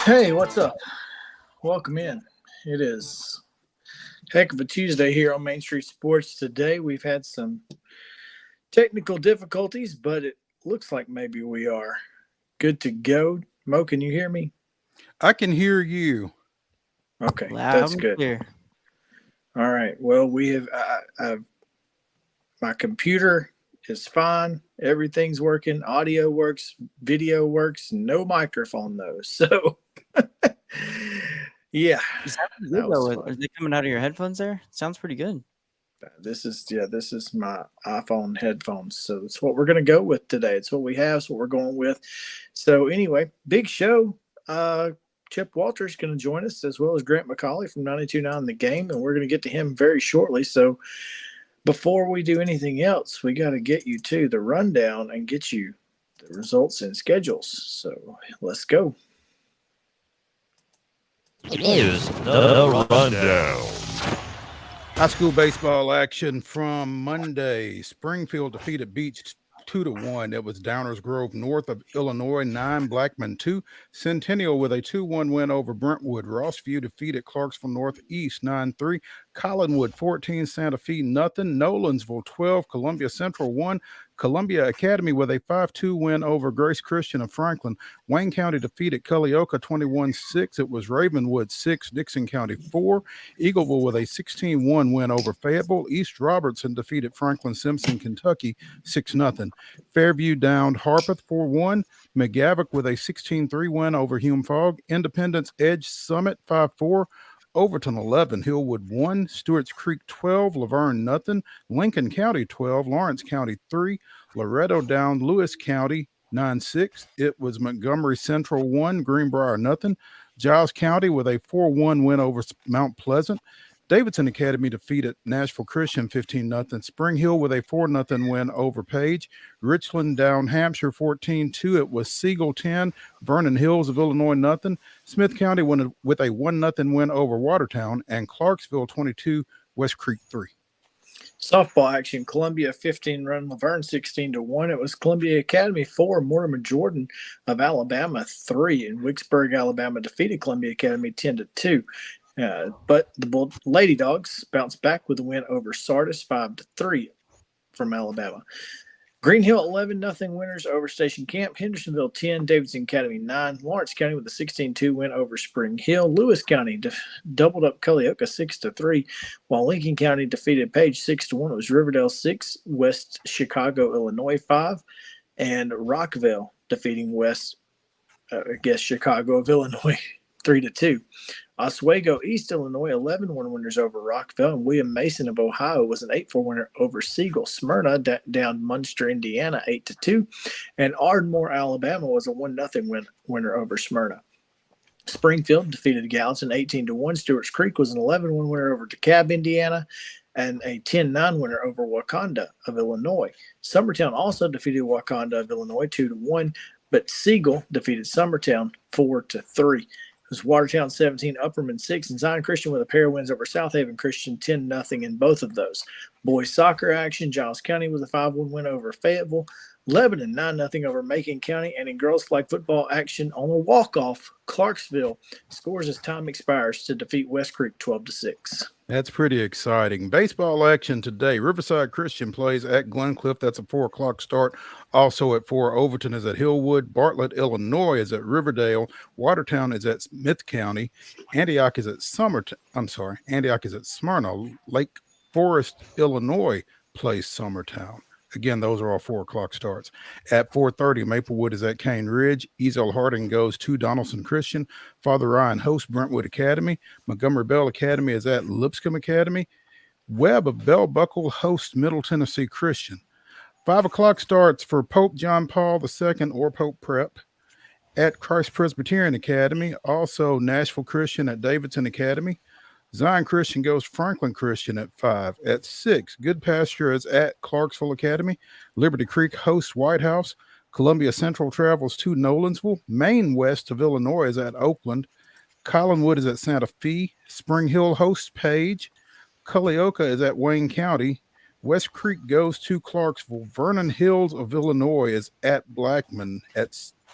Hey, what's up? Welcome in. It is heck of a Tuesday here on Main Street Sports. Today we've had some technical difficulties, but it looks like maybe we are good to go. Mo, can you hear me? I can hear you. Okay, Loud that's and good. clear. All right. Well, we have my computer is fine. Everything's working. Audio works. Video works. No microphone though. So, yeah. Is that pretty good, though? Are they coming out of your headphones there? Sounds pretty good. This is my iPhone headphones. So it's what we're going to go with today. It's what we have. It's what we're going with. So anyway, big show. Chip Walter's going to join us, as well as Grant McAULEY from 92.9 The Game, and we're going to get to him very shortly. So before we do anything else, we got to get you to the rundown and get you the results and schedules. So let's go. Here's the rundown. High school baseball action from Monday. Springfield defeated Beach 2-1. It was Downers Grove North of Illinois 9, Blackman 2. Centennial with a 2-1 win over Brentwood. Rossview defeated Clarksville Northeast 9-3. Collinwood 14, Santa Fe nothing. Nolansville 12, Columbia Central 1. Columbia Academy with a 5-2 win over Grace Christian of Franklin. Wayne County defeated Culleoka 21-6. It was Ravenwood 6, Dixon County 4. Eagleville with a 16-1 win over Fayetteville. East Robertson defeated Franklin Simpson, Kentucky 6-0. Fairview downed Harpeth 4-1. McGavock with a 16-3 win over Hume Fogg. Independence Edge Summit 5-4. Overton 11, Hillwood 1, Stewart's Creek 12, Laverne nothing, Lincoln County 12, Lawrence County 3, Loretto down Lewis County 9-6. It was Montgomery Central 1, Greenbrier nothing. Giles County with a 4-1 win over Mount Pleasant. Davidson Academy defeated Nashville Christian 15-0. Spring Hill with a 4-0 win over Page. Richland down Hampshire 14-2. It was Siegel 10, Vernon Hills of Illinois nothing. Smith County with a 1-0 win over Watertown, and Clarksville 22, West Creek 3. Softball action: Columbia 15-run, Laverne 16-1. It was Columbia Academy 4, Mortimer Jordan of Alabama 3, and Wicksburg, Alabama defeated Columbia Academy 10-2. But the Lady Dogs bounced back with a win over Sardis 5-3 from Alabama. Green Hill 11-0 winners over Station Camp. Hendersonville 10, Davidson Academy 9. Lawrence County with a 16-2 win over Spring Hill. Lewis County doubled up Culleoka 6-3, while Lincoln County defeated Page 6-1. It was Riverdale 6, West Chicago, Illinois 5, and Rockville defeating Chicago of Illinois 3-2. Oswego, East Illinois, 11-1 winners over Rockville, and William Mason of Ohio was an 8-4 winner over Siegel. Smyrna downed Munster, Indiana, 8-2, and Ardmore, Alabama was a 1-0 winner over Smyrna. Springfield defeated Gallatin 18-1. Stewart's Creek was an 11-1 winner over DeKalb, Indiana, and a 10-9 winner over Wakanda of Illinois. Summertown also defeated Wakanda of Illinois 2-1, but Siegel defeated Summertown 4-3. It was Watertown 17, Upperman 6, and Zion Christian with a pair of wins over South Haven Christian 10-0 in both of those. Boys soccer action, Giles County with a 5-1 win over Fayetteville. Lebanon 9-0 over Macon County, and in girls flag football action on a walk-off, Clarksville scores as time expires to defeat West Creek 12-6. That's pretty exciting. Baseball action today. Riverside Christian plays at Glencliff. That's a 4 o'clock start. Also at 4, Overton is at Hillwood. Bartlett, Illinois is at Riverdale. Watertown is at Smith County. Antioch is at Smyrna. Lake Forest, Illinois plays Summertown. Again, those are all 4 o'clock starts. At 4:30, Maplewood is at Cane Ridge. Ezel Harding goes to Donaldson Christian. Father Ryan hosts Brentwood Academy. Montgomery Bell Academy is at Lipscomb Academy. Webb of Bell Buckle hosts Middle Tennessee Christian. 5 o'clock starts for Pope John Paul II or Pope Prep at Christ Presbyterian Academy. Also Nashville Christian at Davidson Academy. Zion Christian goes Franklin Christian at 5. At 6, Good Pasture is at Clarksville Academy. Liberty Creek hosts White House. Columbia Central travels to Nolensville. Maine West of Illinois is at Oakland. Collinwood is at Santa Fe. Spring Hill hosts Page. Culleoka is at Wayne County. West Creek goes to Clarksville. Vernon Hills of Illinois is at Blackman at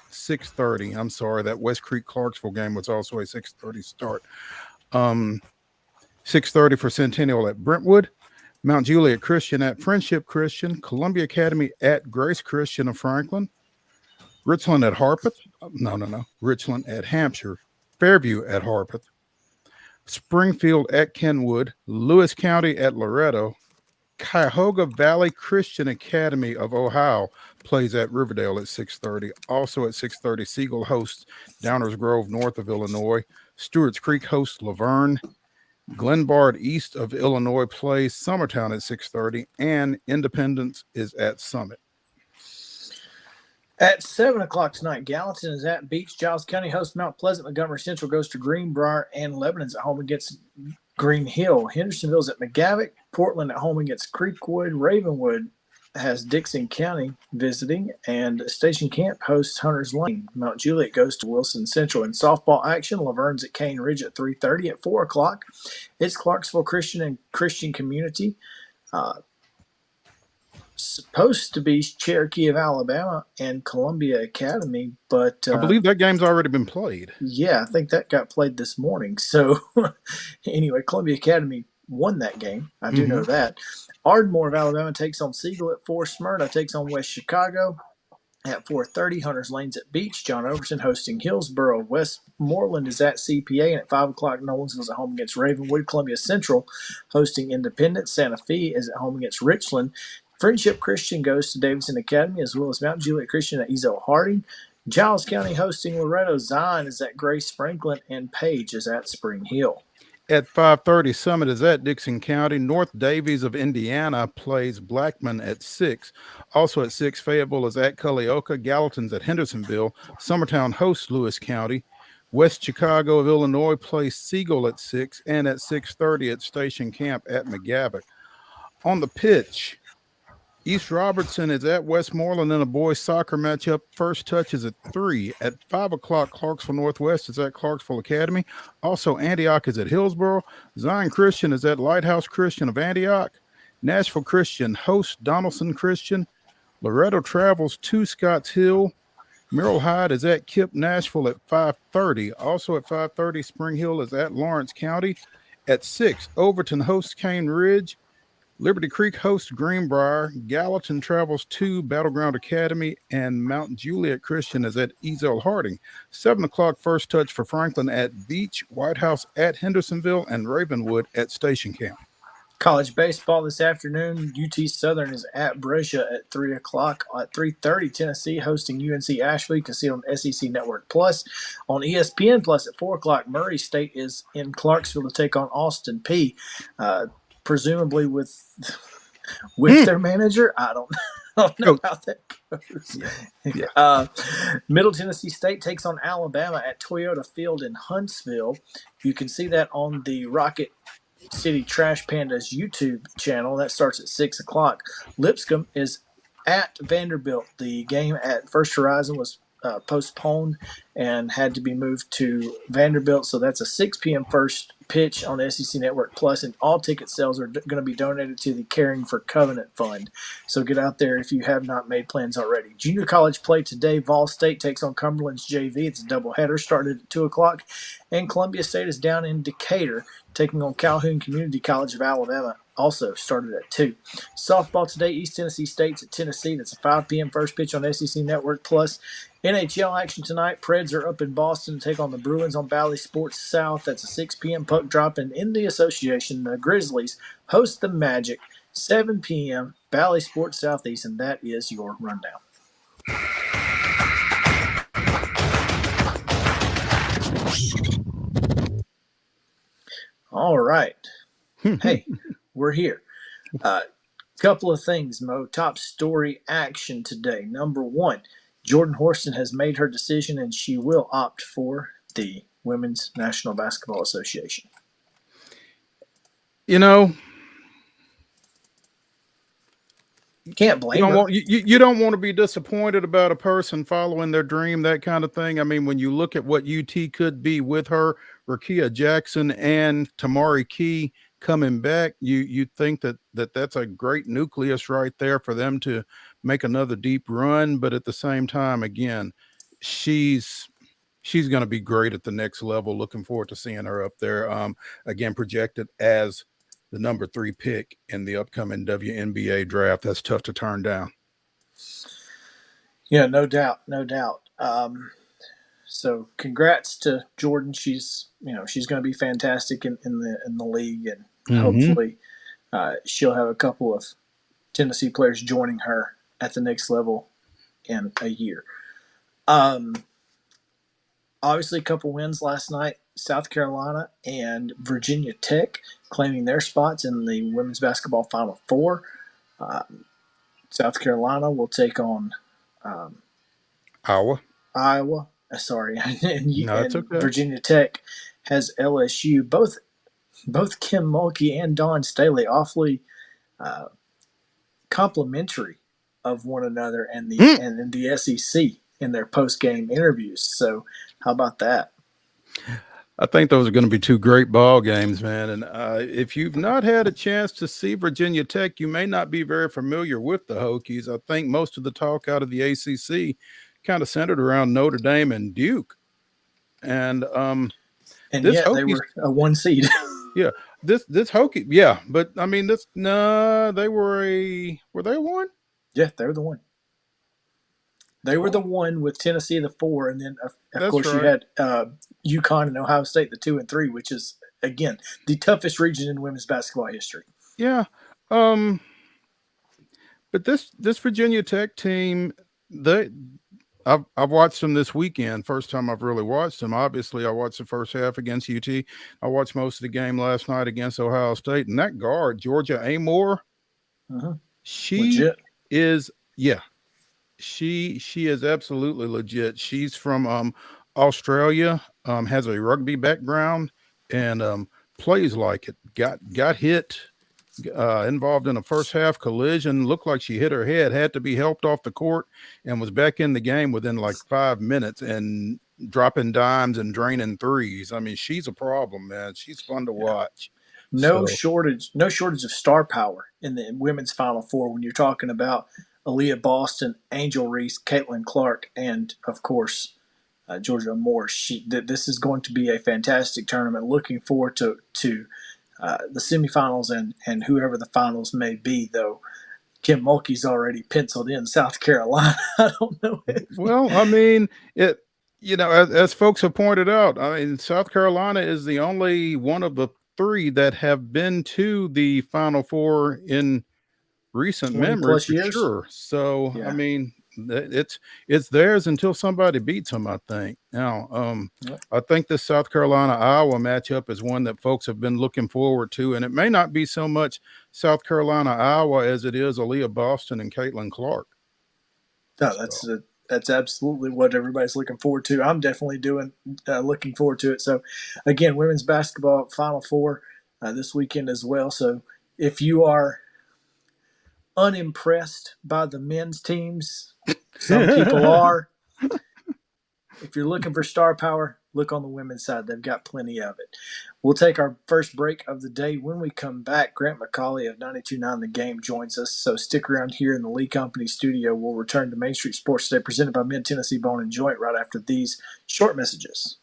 6:30. I'm sorry, that West Creek Clarksville game was also a 6:30 start. 6:30 for Centennial at Brentwood. Mount Juliet Christian at Friendship Christian. Columbia Academy at Grace Christian of Franklin. Richland at Harpeth. Richland at Hampshire. Fairview at Harpeth. Springfield at Kenwood. Lewis County at Loretto. Cuyahoga Valley Christian Academy of Ohio plays at Riverdale at 6:30. Also at 6:30, Siegel hosts Downers Grove north of Illinois. Stewart's Creek hosts Laverne. Glenbard east of Illinois plays Summertown at 6:30, and Independence is at Summit. At 7 o'clock tonight, Gallatin is at Beach. Giles County hosts Mount Pleasant. Montgomery Central goes to Greenbrier, and Lebanon's at home against Green Hill. Hendersonville's at McGavock. Portland at home against Creekwood. Ravenwood has Dixon County visiting, and Station Camp hosts Hunters Lane. Mount Juliet goes to Wilson Central. In softball action, Laverne's at Cane Ridge at 3:30. At 4 o'clock, it's Clarksville Christian and Christian Community. Supposed to be Cherokee of Alabama and Columbia Academy, but I believe that game's already been played. Yeah, I think that got played this morning. So anyway, Columbia Academy won that game. I do know that. Ardmore of Alabama takes on Siegel at 4. Smyrna takes on West Chicago at 4:30. Hunters Lane's at Beach. John Overton hosting Hillsboro. Westmoreland is at CPA, and at 5 o'clock, Nolensville's at home against Ravenwood. Columbia Central hosting Independence. Santa Fe is at home against Richland. Friendship Christian goes to Davidson Academy, as well as Mount Juliet Christian at Ezel Harding. Giles County hosting Loretto. Zion is at Grace Franklin, and Page is at Spring Hill. At 5:30, Summit is at Dixon County. North Davies of Indiana plays Blackman at 6. Also at 6, Fayetteville is at Culleoka. Gallatin's at Hendersonville. Summertown hosts Lewis County. West Chicago of Illinois plays Siegel at 6. And at 6:30 at Station Camp at McGavock. On the pitch, East Robertson is at Westmoreland in a boys soccer matchup. First touch is at 3. At 5 o'clock, Clarksville Northwest is at Clarksville Academy. Also, Antioch is at Hillsboro. Zion Christian is at Lighthouse Christian of Antioch. Nashville Christian hosts Donaldson Christian. Loretto travels to Scotts Hill. Merrill Hyde is at Kip Nashville at 5:30. Also at 5:30, Spring Hill is at Lawrence County. At 6, Overton hosts Cane Ridge. Liberty Creek hosts Greenbrier. Gallatin travels to Battleground Academy, and Mount Juliet Christian is at Ezel Harding. 7 o'clock first touch for Franklin at Beach, White House at Hendersonville, and Ravenwood at Station Camp. College baseball this afternoon. UT Southern is at Brescia at 3 o'clock. At 3:30, Tennessee hosting UNC Asheville. You can see it on SEC Network Plus. On ESPN Plus at 4 o'clock, Murray State is in Clarksville to take on Austin P. Presumably with their manager. I don't know how that goes. Yeah. Middle Tennessee State takes on Alabama at Toyota Field in Huntsville. You can see that on the Rocket City Trash Pandas YouTube channel. That starts at 6 o'clock. Lipscomb is at Vanderbilt. The game at First Horizon was postponed and had to be moved to Vanderbilt. So that's a 6 p.m. first pitch on SEC Network Plus, and all ticket sales are going to be donated to the Caring for Covenant Fund. So get out there if you have not made plans already. Junior college play today. Vol State takes on Cumberland's JV. It's a doubleheader, started at 2 o'clock. And Columbia State is down in Decatur, taking on Calhoun Community College of Alabama, also started at 2. Softball today, East Tennessee State's at Tennessee. That's a 5 p.m. first pitch on SEC Network Plus. NHL action tonight. Preds are up in Boston to take on the Bruins on Valley Sports South. That's a 6 p.m. puck drop. And in the association, the Grizzlies host the Magic, 7 p.m. Valley Sports Southeast, and that is your rundown. All right. Hey, we're here. Couple of things, Mo. Top story action today. Number one, Jordan Horston has made her decision and she will opt for the Women's National Basketball Association. You know, you can't blame her. You don't want to be disappointed about a person following their dream, that kind of thing. I mean, when you look at what UT could be with her, Rakia Jackson and Tamari Key coming back, you think that's a great nucleus right there for them to make another deep run. But at the same time, again, she's going to be great at the next level. Looking forward to seeing her up there. Again, projected as the number 3 pick in the upcoming WNBA draft. That's tough to turn down. Yeah, no doubt. So congrats to Jordan. She's going to be fantastic in the league, and hopefully she'll have a couple of Tennessee players joining her at the next level in a year. Obviously, a couple wins last night. South Carolina and Virginia Tech claiming their spots in the women's basketball Final Four. South Carolina will take on Iowa. Sorry, and it's okay. Virginia Tech has LSU. Both Kim Mulkey and Dawn Staley awfully complimentary of one another and the SEC in their post-game interviews. So how about that? I think those are going to be 2 great ball games, man. And if you've not had a chance to see Virginia Tech, you may not be very familiar with the Hokies. I think most of the talk out of the ACC kind of centered around Notre Dame and Duke. And yet they were a 1 seed. Yeah, this Hokie, yeah, but I mean they were a 1? Yeah, they were the 1. They were the 1 with Tennessee the 4, and then of course you had UConn and Ohio State the 2 and 3, which is again the toughest region in women's basketball history. Yeah, but this Virginia Tech team, I've watched them this weekend. First time I've really watched them. Obviously, I watched the first half against UT. I watched most of the game last night against Ohio State, and that guard Georgia Amore, she legit. is She is absolutely legit. She's from Australia, has a rugby background, and plays like it. Got hit, involved in a first half collision. Looked like she hit her head, had to be helped off the court, and was back in the game within like 5 minutes and dropping dimes and draining threes. I mean, she's a problem, man. She's fun to watch. No shortage of star power in the women's Final Four when you're talking about Aaliyah Boston, Angel Reese, Caitlin Clark, and, of course, Georgia Moore. This is going to be a fantastic tournament. Looking forward to the semifinals and whoever the finals may be, though. Kim Mulkey's already penciled in South Carolina. I don't know. Well, I mean, as folks have pointed out, I mean, South Carolina is the only one of the three that have been to the Final Four in recent 20 memory plus for years. sure. So, Yeah. I mean, it's theirs until somebody beats them, I think. Now, Yep. I think this South Carolina-Iowa matchup is one that folks have been looking forward to, and it may not be so much South Carolina-Iowa as it is Aaliyah Boston and Caitlin Clark. No, that's absolutely what everybody's looking forward to. I'm definitely looking forward to it. So, again, women's basketball Final Four this weekend as well. So, if you are unimpressed by the men's teams, some people are. If you're looking for star power, look on the women's side. They've got plenty of it. We'll take our first break of the day. When we come back, Grant McAULEY of 92.9 The Game joins us. So stick around here in the Lee Company studio. We'll return to Main Street Sports Today, presented by Mid-Tennessee Bone and Joint, right after these short messages.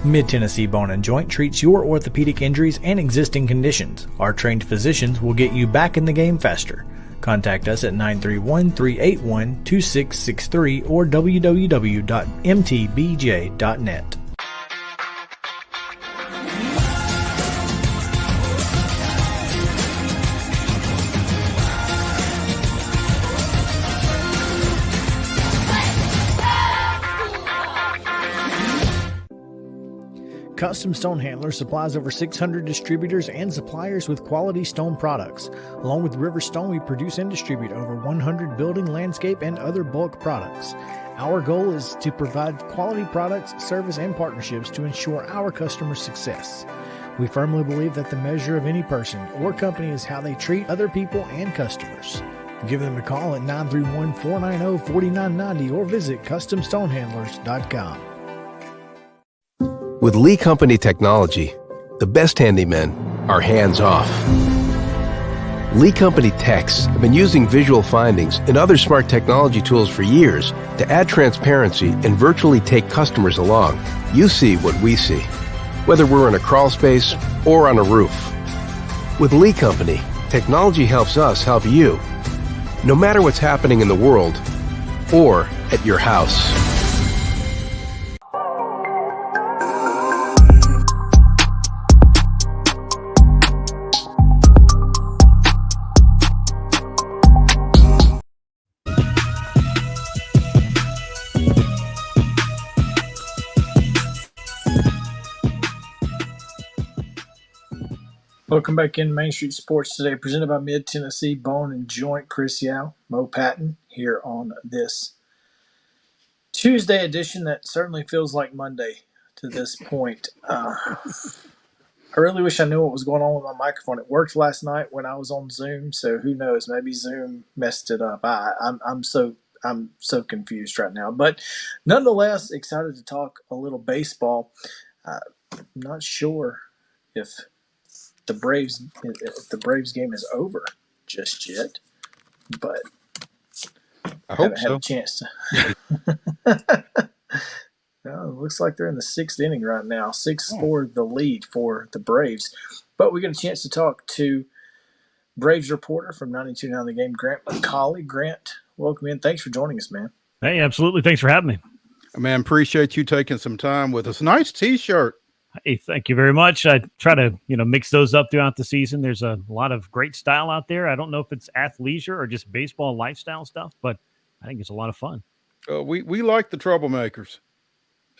Mid-Tennessee Bone and Joint treats your orthopedic injuries and existing conditions. Our trained physicians will get you back in the game faster. Contact us at 931-381-2663 or www.mtbj.net. Custom Stone Handler supplies over 600 distributors and suppliers with quality stone products. Along with River Stone, we produce and distribute over 100 building, landscape, and other bulk products. Our goal is to provide quality products, service, and partnerships to ensure our customers' success. We firmly believe that the measure of any person or company is how they treat other people and customers. Give them a call at 931-490-4990 or visit CustomStonehandlers.com. With Lee Company technology, the best handymen are hands-off. Lee Company techs have been using visual findings and other smart technology tools for years to add transparency and virtually take customers along. You see what we see, whether we're in a crawl space or on a roof. With Lee Company, technology helps us help you, no matter what's happening in the world or at your house. Welcome back in Main Street Sports Today, presented by Mid-Tennessee Bone and Joint. Chris Yow, Mo Patton here on this Tuesday edition that certainly feels like Monday to this point. I really wish I knew what was going on with my microphone. It worked last night when I was on Zoom, so who knows? Maybe Zoom messed it up. I'm so confused right now. But nonetheless, excited to talk a little baseball. I'm not sure if the Braves game is over just yet, but I hope haven't had so. a chance to. Well, it looks like they're in the sixth inning right now. 6-4 the lead for the Braves. But we get a chance to talk to Braves reporter from 92.9 The Game, Grant McAULEY. Grant, welcome in. Thanks for joining us, man. Hey, absolutely. Thanks for having me. Man, appreciate you taking some time with us. Nice T-shirt. Hey, thank you very much. I try to, mix those up throughout the season. There's a lot of great style out there. I don't know if it's athleisure or just baseball lifestyle stuff, but I think it's a lot of fun. We like the troublemakers.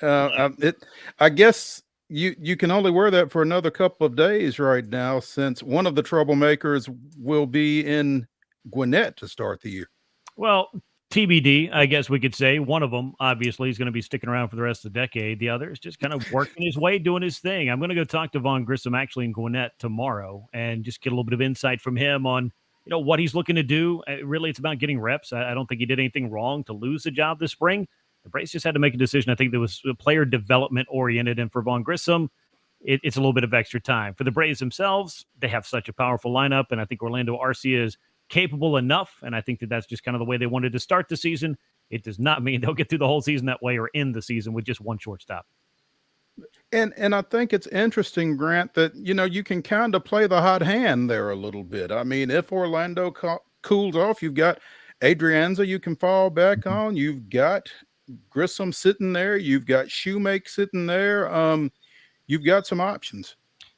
I guess you can only wear that for another couple of days right now, since one of the troublemakers will be in Gwinnett to start the year. Well, TBD, I guess we could say. One of them, obviously, is going to be sticking around for the rest of the decade. The other is just kind of working his way, doing his thing. I'm going to go talk to Vaughn Grissom actually in Gwinnett tomorrow and just get a little bit of insight from him on, what he's looking to do. Really, it's about getting reps. I don't think he did anything wrong to lose the job this spring. The Braves just had to make a decision. I think that was player development oriented. And for Vaughn Grissom, it's a little bit of extra time. For the Braves themselves, they have such a powerful lineup. And I think Orlando Arcia is capable enough, and I think that that's just kind of the way they wanted to start the season. It does not mean they'll get through the whole season that way or end the season with just one shortstop. And I think it's interesting, Grant, that, you can kind of play the hot hand there a little bit. I mean, if Orlando cools off, you've got Adrianza you can fall back on. You've got Grissom sitting there. You've got Shoemake sitting there. You've got some options.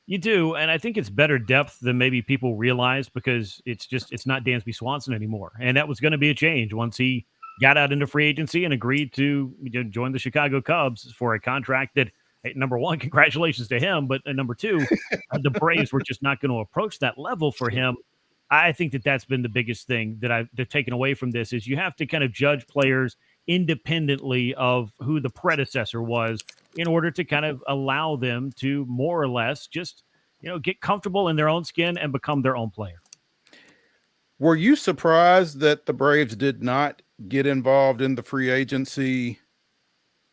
You do, and I think it's better depth than maybe people realize, because it's not Dansby Swanson anymore, and that was going to be a change once he got out into free agency and agreed to join the Chicago Cubs for a contract that, hey, number one, congratulations to him, but number two, the Braves were just not going to approach that level for him. I think that's been the biggest thing that I've taken away from this, is you have to kind of judge players independently of who the predecessor was in order to kind of allow them to more or less just, get comfortable in their own skin and become their own player. Were you surprised that the Braves did not get involved in the free agency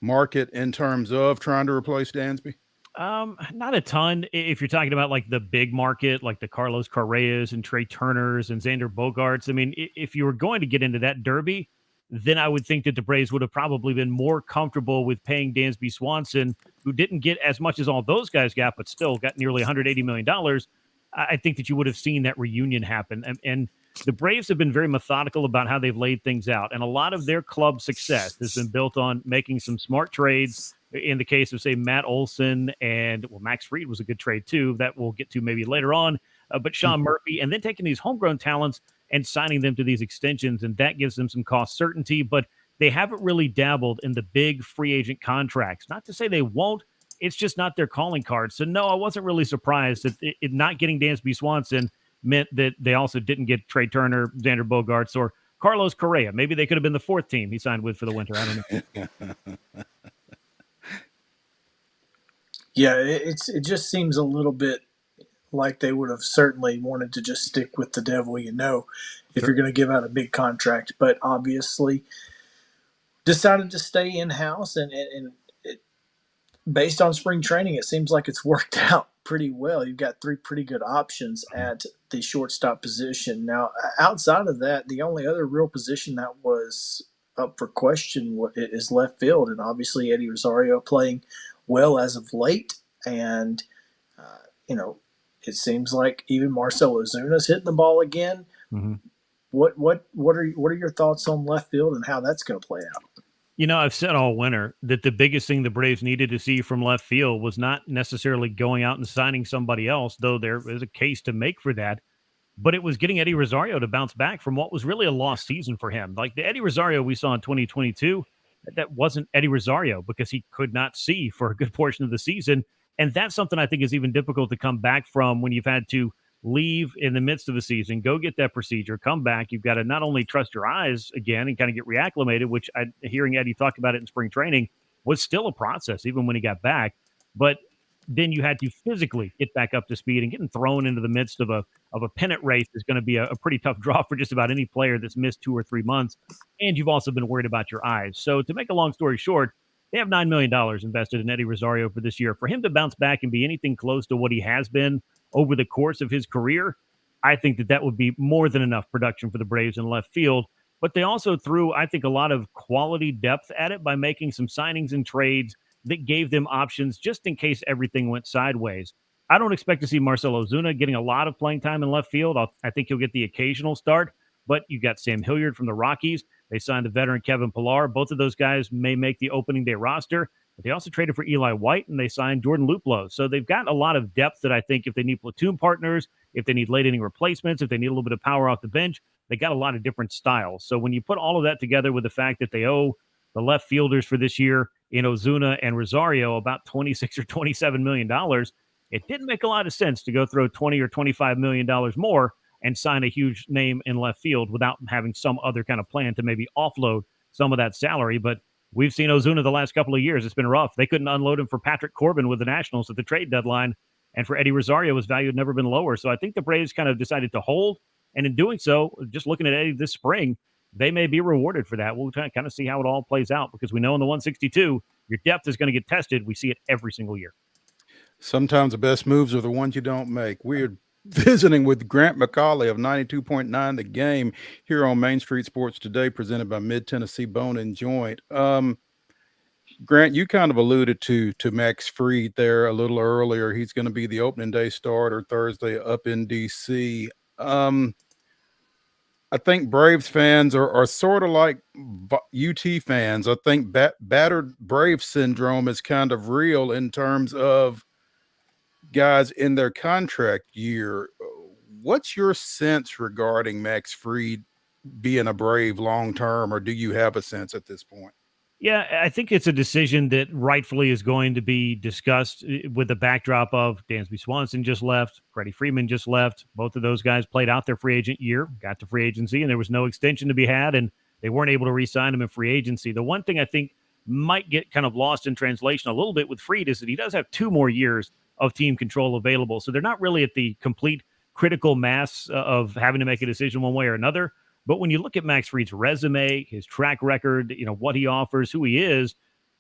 market in terms of trying to replace Dansby? Not a ton. If you're talking about like the big market, like the Carlos Correas and Trey Turners and Xander Bogaerts, I mean, if you were going to get into that derby, then I would think that the Braves would have probably been more comfortable with paying Dansby Swanson, who didn't get as much as all those guys got, but still got nearly $180 million. I think that you would have seen that reunion happen. And the Braves have been very methodical about how they've laid things out. And a lot of their club success has been built on making some smart trades. In the case of, say, Matt Olson and, Max Fried was a good trade too, that we'll get to maybe later on. But Sean Murphy, and then taking these homegrown talents and signing them to these extensions, and that gives them some cost certainty. But they haven't really dabbled in the big free agent contracts. Not to say they won't. It's just not their calling card. So, no, I wasn't really surprised that it not getting Dansby Swanson meant that they also didn't get Trey Turner, Xander Bogaerts, or Carlos Correa. Maybe they could have been the fourth team he signed with for the winter. I don't know. Yeah, it just seems a little bit like they would have certainly wanted to just stick with the devil, if you're going to give out a big contract. But obviously decided to stay in-house, and based on spring training, it seems like it's worked out pretty well. You've got three pretty good options at the shortstop position. Now, outside of that, the only other real position that was up for question is left field, and obviously Eddie Rosario playing well as of late, and it seems like even Marcell Ozuna's hitting the ball again. Mm-hmm. What are your thoughts on left field and how that's going to play out? I've said all winter that the biggest thing the Braves needed to see from left field was not necessarily going out and signing somebody else, though there is a case to make for that, but it was getting Eddie Rosario to bounce back from what was really a lost season for him. Like the Eddie Rosario we saw in 2022, that wasn't Eddie Rosario because he could not see for a good portion of the season. And that's something I think is even difficult to come back from when you've had to leave in the midst of the season, go get that procedure, come back. You've got to not only trust your eyes again and kind of get reacclimated, which hearing Eddie talk about it in spring training was still a process, even when he got back. But then you had to physically get back up to speed, and getting thrown into the midst of a pennant race is going to be a pretty tough draw for just about any player that's missed 2 or 3 months. And you've also been worried about your eyes. So to make a long story short, they have $9 million invested in Eddie Rosario for this year. For him to bounce back and be anything close to what he has been over the course of his career, I think that would be more than enough production for the Braves in left field. But they also threw, I think, a lot of quality depth at it by making some signings and trades that gave them options just in case everything went sideways. I don't expect to see Marcell Ozuna getting a lot of playing time in left field. I think he'll get the occasional start, but you got Sam Hilliard from the Rockies. They signed the veteran Kevin Pillar. Both of those guys may make the opening day roster, but they also traded for Eli White, and they signed Jordan Luplow. So they've got a lot of depth that I think if they need platoon partners, if they need late inning replacements, if they need a little bit of power off the bench, they got a lot of different styles. So when you put all of that together with the fact that they owe the left fielders for this year in Ozuna and Rosario about $26 or $27 million, it didn't make a lot of sense to go throw $20 or $25 million more and sign a huge name in left field without having some other kind of plan to maybe offload some of that salary. But we've seen Ozuna the last couple of years. It's been rough. They couldn't unload him for Patrick Corbin with the Nationals at the trade deadline. And for Eddie Rosario, his value had never been lower. So I think the Braves kind of decided to hold. And in doing so, just looking at Eddie this spring, they may be rewarded for that. We'll kind of see how it all plays out, because we know in the 162, your depth is going to get tested. We see it every single year. Sometimes the best moves are the ones you don't make. We're visiting with Grant McAULEY of 92.9 The Game here on Main Street Sports Today, presented by Mid Tennessee Bone and Joint. Grant, you kind of alluded to Max Fried there a little earlier. He's going to be the opening day starter Thursday up in DC. I think Braves fans are sort of like UT fans. I think battered Brave syndrome is kind of real in terms of guys in their contract year. What's your sense regarding Max Fried being a Brave long term, or do you have a sense at this point? Yeah, I think it's a decision that rightfully is going to be discussed with the backdrop of Dansby Swanson just left, Freddie Freeman just left. Both of those guys played out their free agent year, got to free agency, and there was no extension to be had, and they weren't able to re-sign him in free agency. The one thing I think might get kind of lost in translation a little bit with Fried is that he does have 2 more years of team control available. So they're not really at the complete critical mass of having to make a decision one way or another. But when you look at Max Fried's resume, his track record, what he offers, who he is,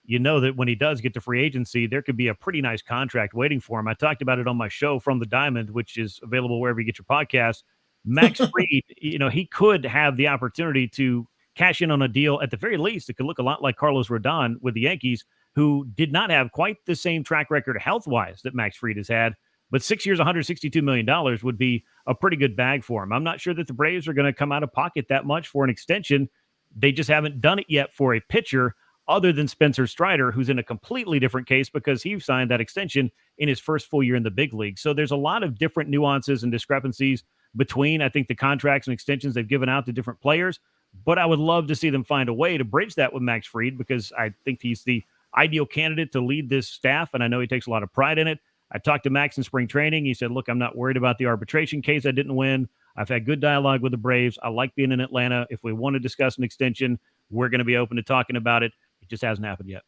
you know that when he does get to free agency, there could be a pretty nice contract waiting for him. I talked about it on my show From the Diamond, which is available wherever you get your podcast. Max Fried, he could have the opportunity to cash in on a deal at the very least. It could look a lot like Carlos Rodon with the Yankees, who did not have quite the same track record health-wise that Max Fried has had. But 6 years, $162 million would be a pretty good bag for him. I'm not sure that the Braves are going to come out of pocket that much for an extension. They just haven't done it yet for a pitcher other than Spencer Strider, who's in a completely different case because he signed that extension in his first full year in the big league. So there's a lot of different nuances and discrepancies between, I think, the contracts and extensions they've given out to different players. But I would love to see them find a way to bridge that with Max Fried because I think he's the ideal candidate to lead this staff, and I know he takes a lot of pride in it. I talked to Max in spring training. He said, look, I'm not worried about the arbitration case I didn't win. I've had good dialogue with the Braves. I like being in Atlanta. If we want to discuss an extension, we're going to be open to talking about it. It just hasn't happened yet.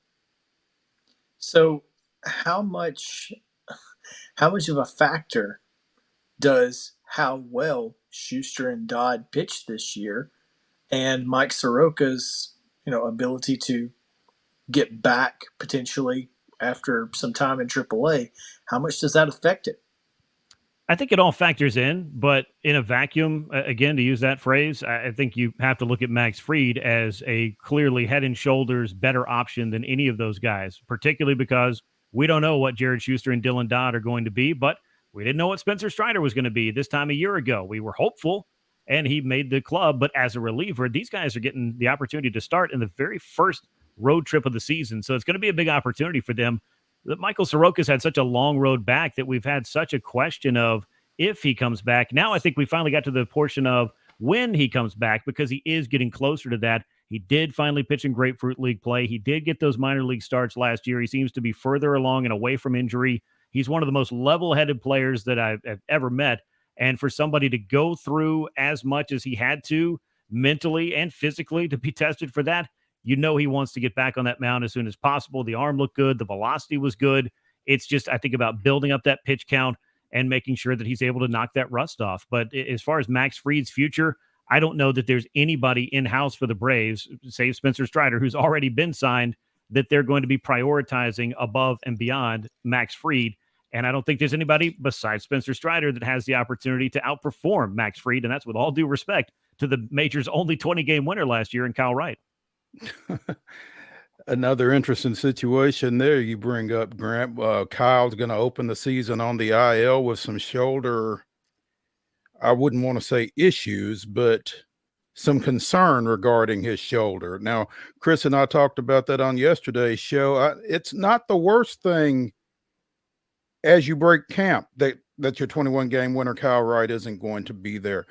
So how much of a factor does how well Schuster and Dodd pitched this year and Mike Soroka's, ability to get back potentially after some time in AAA, how much does that affect it? I think it all factors in, but in a vacuum, again, to use that phrase, I think you have to look at Max Fried as a clearly head and shoulders better option than any of those guys, particularly because we don't know what Jared Schuster and Dylan Dodd are going to be, but we didn't know what Spencer Strider was going to be this time a year ago. We were hopeful, and he made the club, but as a reliever, these guys are getting the opportunity to start in the very first road trip of the season. So it's going to be a big opportunity for them. Michael Soroka's had such a long road back that we've had such a question of if he comes back. Now I think we finally got to the portion of when he comes back because he is getting closer to that. He did finally pitch in Grapefruit League play. He did get those minor league starts last year. He seems to be further along and away from injury. He's one of the most level-headed players that I've ever met. And for somebody to go through as much as he had to mentally and physically to be tested for that, he wants to get back on that mound as soon as possible. The arm looked good. The velocity was good. It's just, I think about building up that pitch count and making sure that he's able to knock that rust off. But as far as Max Fried's future, I don't know that there's anybody in-house for the Braves, save Spencer Strider, who's already been signed, that they're going to be prioritizing above and beyond Max Fried. And I don't think there's anybody besides Spencer Strider that has the opportunity to outperform Max Fried. And that's with all due respect to the major's only 20-game winner last year in Kyle Wright. Another interesting situation there you bring up, Grant. Kyle's going to open the season on the IL with some shoulder, I wouldn't want to say issues, but some concern regarding his shoulder. Now, Chris and I talked about that on yesterday's show. It's not the worst thing as you break camp that your 21-game winner, Kyle Wright, isn't going to be there.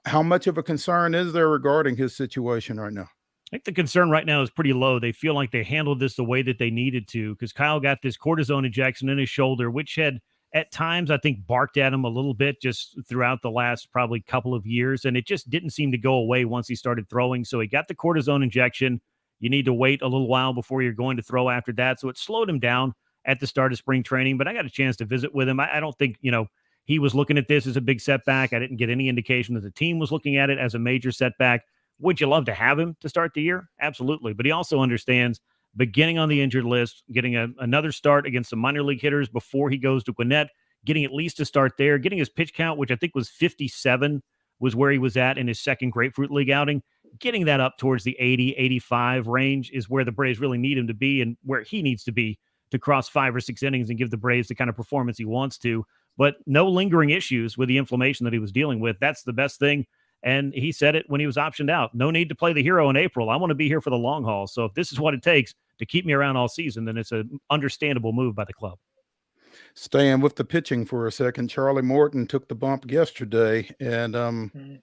How much of a concern is there regarding his situation right now? I think the concern right now is pretty low. They feel like they handled this the way that they needed to because Kyle got this cortisone injection in his shoulder, which had at times, I think, barked at him a little bit just throughout the last probably couple of years. And it just didn't seem to go away once he started throwing. So he got the cortisone injection. You need to wait a little while before you're going to throw after that. So it slowed him down at the start of spring training. But I got a chance to visit with him. I don't think, he was looking at this as a big setback. I didn't get any indication that the team was looking at it as a major setback. Would you love to have him to start the year? Absolutely. But he also understands beginning on the injured list, getting another start against some minor league hitters before he goes to Gwinnett, getting at least a start there, getting his pitch count, which I think was 57, was where he was at in his second Grapefruit League outing. Getting that up towards the 80, 85 range is where the Braves really need him to be and where he needs to be to cross 5 or 6 innings and give the Braves the kind of performance he wants to. But no lingering issues with the inflammation that he was dealing with. That's the best thing. And he said it when he was optioned out. No need to play the hero in April. I want to be here for the long haul. So if this is what it takes to keep me around all season, then it's an understandable move by the club. Staying with the pitching for a second, Charlie Morton took the bump yesterday. And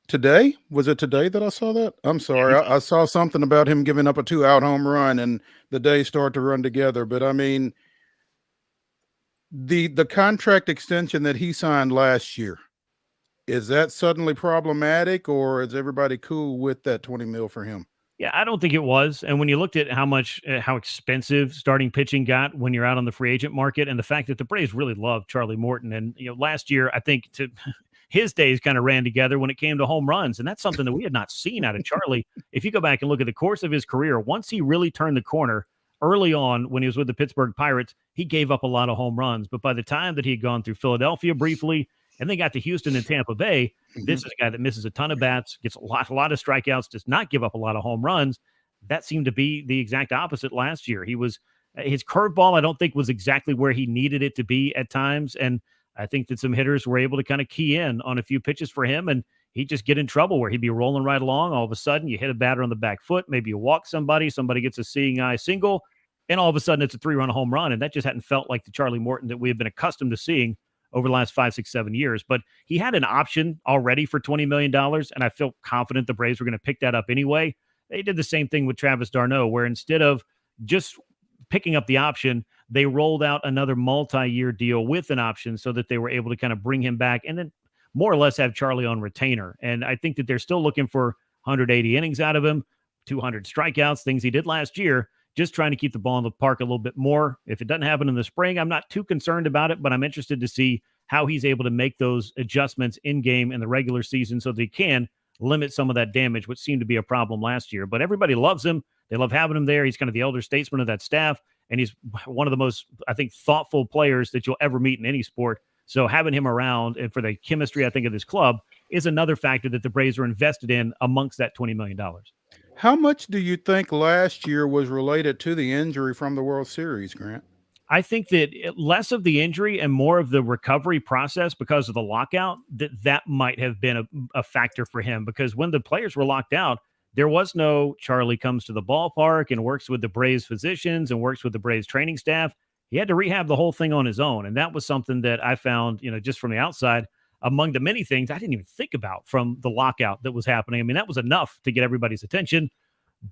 today? Was it today that I saw that? I'm sorry. I saw something about him giving up a 2-out home run and the days start to run together. But I mean, the contract extension that he signed last year, is that suddenly problematic, or is everybody cool with that $20 million for him? Yeah, I don't think it was. And when you looked at how expensive starting pitching got when you're out on the free agent market, and the fact that the Braves really love Charlie Morton, and last year I think his days kind of ran together when it came to home runs, and that's something that we had not seen out of Charlie. If you go back and look at the course of his career, once he really turned the corner early on when he was with the Pittsburgh Pirates, he gave up a lot of home runs. But by the time that he had gone through Philadelphia briefly, and then got to Houston and Tampa Bay, this is a guy that misses a ton of bats, gets a lot of strikeouts, does not give up a lot of home runs. That seemed to be the exact opposite last year. His curveball, I don't think, was exactly where he needed it to be at times. And I think that some hitters were able to kind of key in on a few pitches for him, and he'd just get in trouble where he'd be rolling right along. All of a sudden, you hit a batter on the back foot, maybe you walk somebody gets a seeing eye single, and all of a sudden it's a 3-run home run. And that just hadn't felt like the Charlie Morton that we have been accustomed to seeing over the last 5, 6, 7 years. But he had an option already for $20 million, and I feel confident the Braves were going to pick that up anyway. They did the same thing with Travis d'Arnaud, where instead of just picking up the option, they rolled out another multi-year deal with an option so that they were able to kind of bring him back and then more or less have Charlie on retainer. And I think that they're still looking for 180 innings out of him, 200 strikeouts, things he did last year, just trying to keep the ball in the park a little bit more. If it doesn't happen in the spring, I'm not too concerned about it, but I'm interested to see how he's able to make those adjustments in game in the regular season so that he can limit some of that damage, which seemed to be a problem last year. But everybody loves him. They love having him there. He's kind of the elder statesman of that staff, and he's one of the most, I think, thoughtful players that you'll ever meet in any sport. So having him around and for the chemistry, I think, of this club is another factor that the Braves are invested in amongst that $20 million. How much do you think last year was related to the injury from the World Series, Grant? I think that less of the injury and more of the recovery process because of the lockout, that might have been a factor for him, because when the players were locked out, there was no Charlie comes to the ballpark and works with the Braves physicians and works with the Braves training staff. He had to rehab the whole thing on his own. And that was something that I found, just from the outside, among the many things I didn't even think about from the lockout that was happening. I mean, that was enough to get everybody's attention.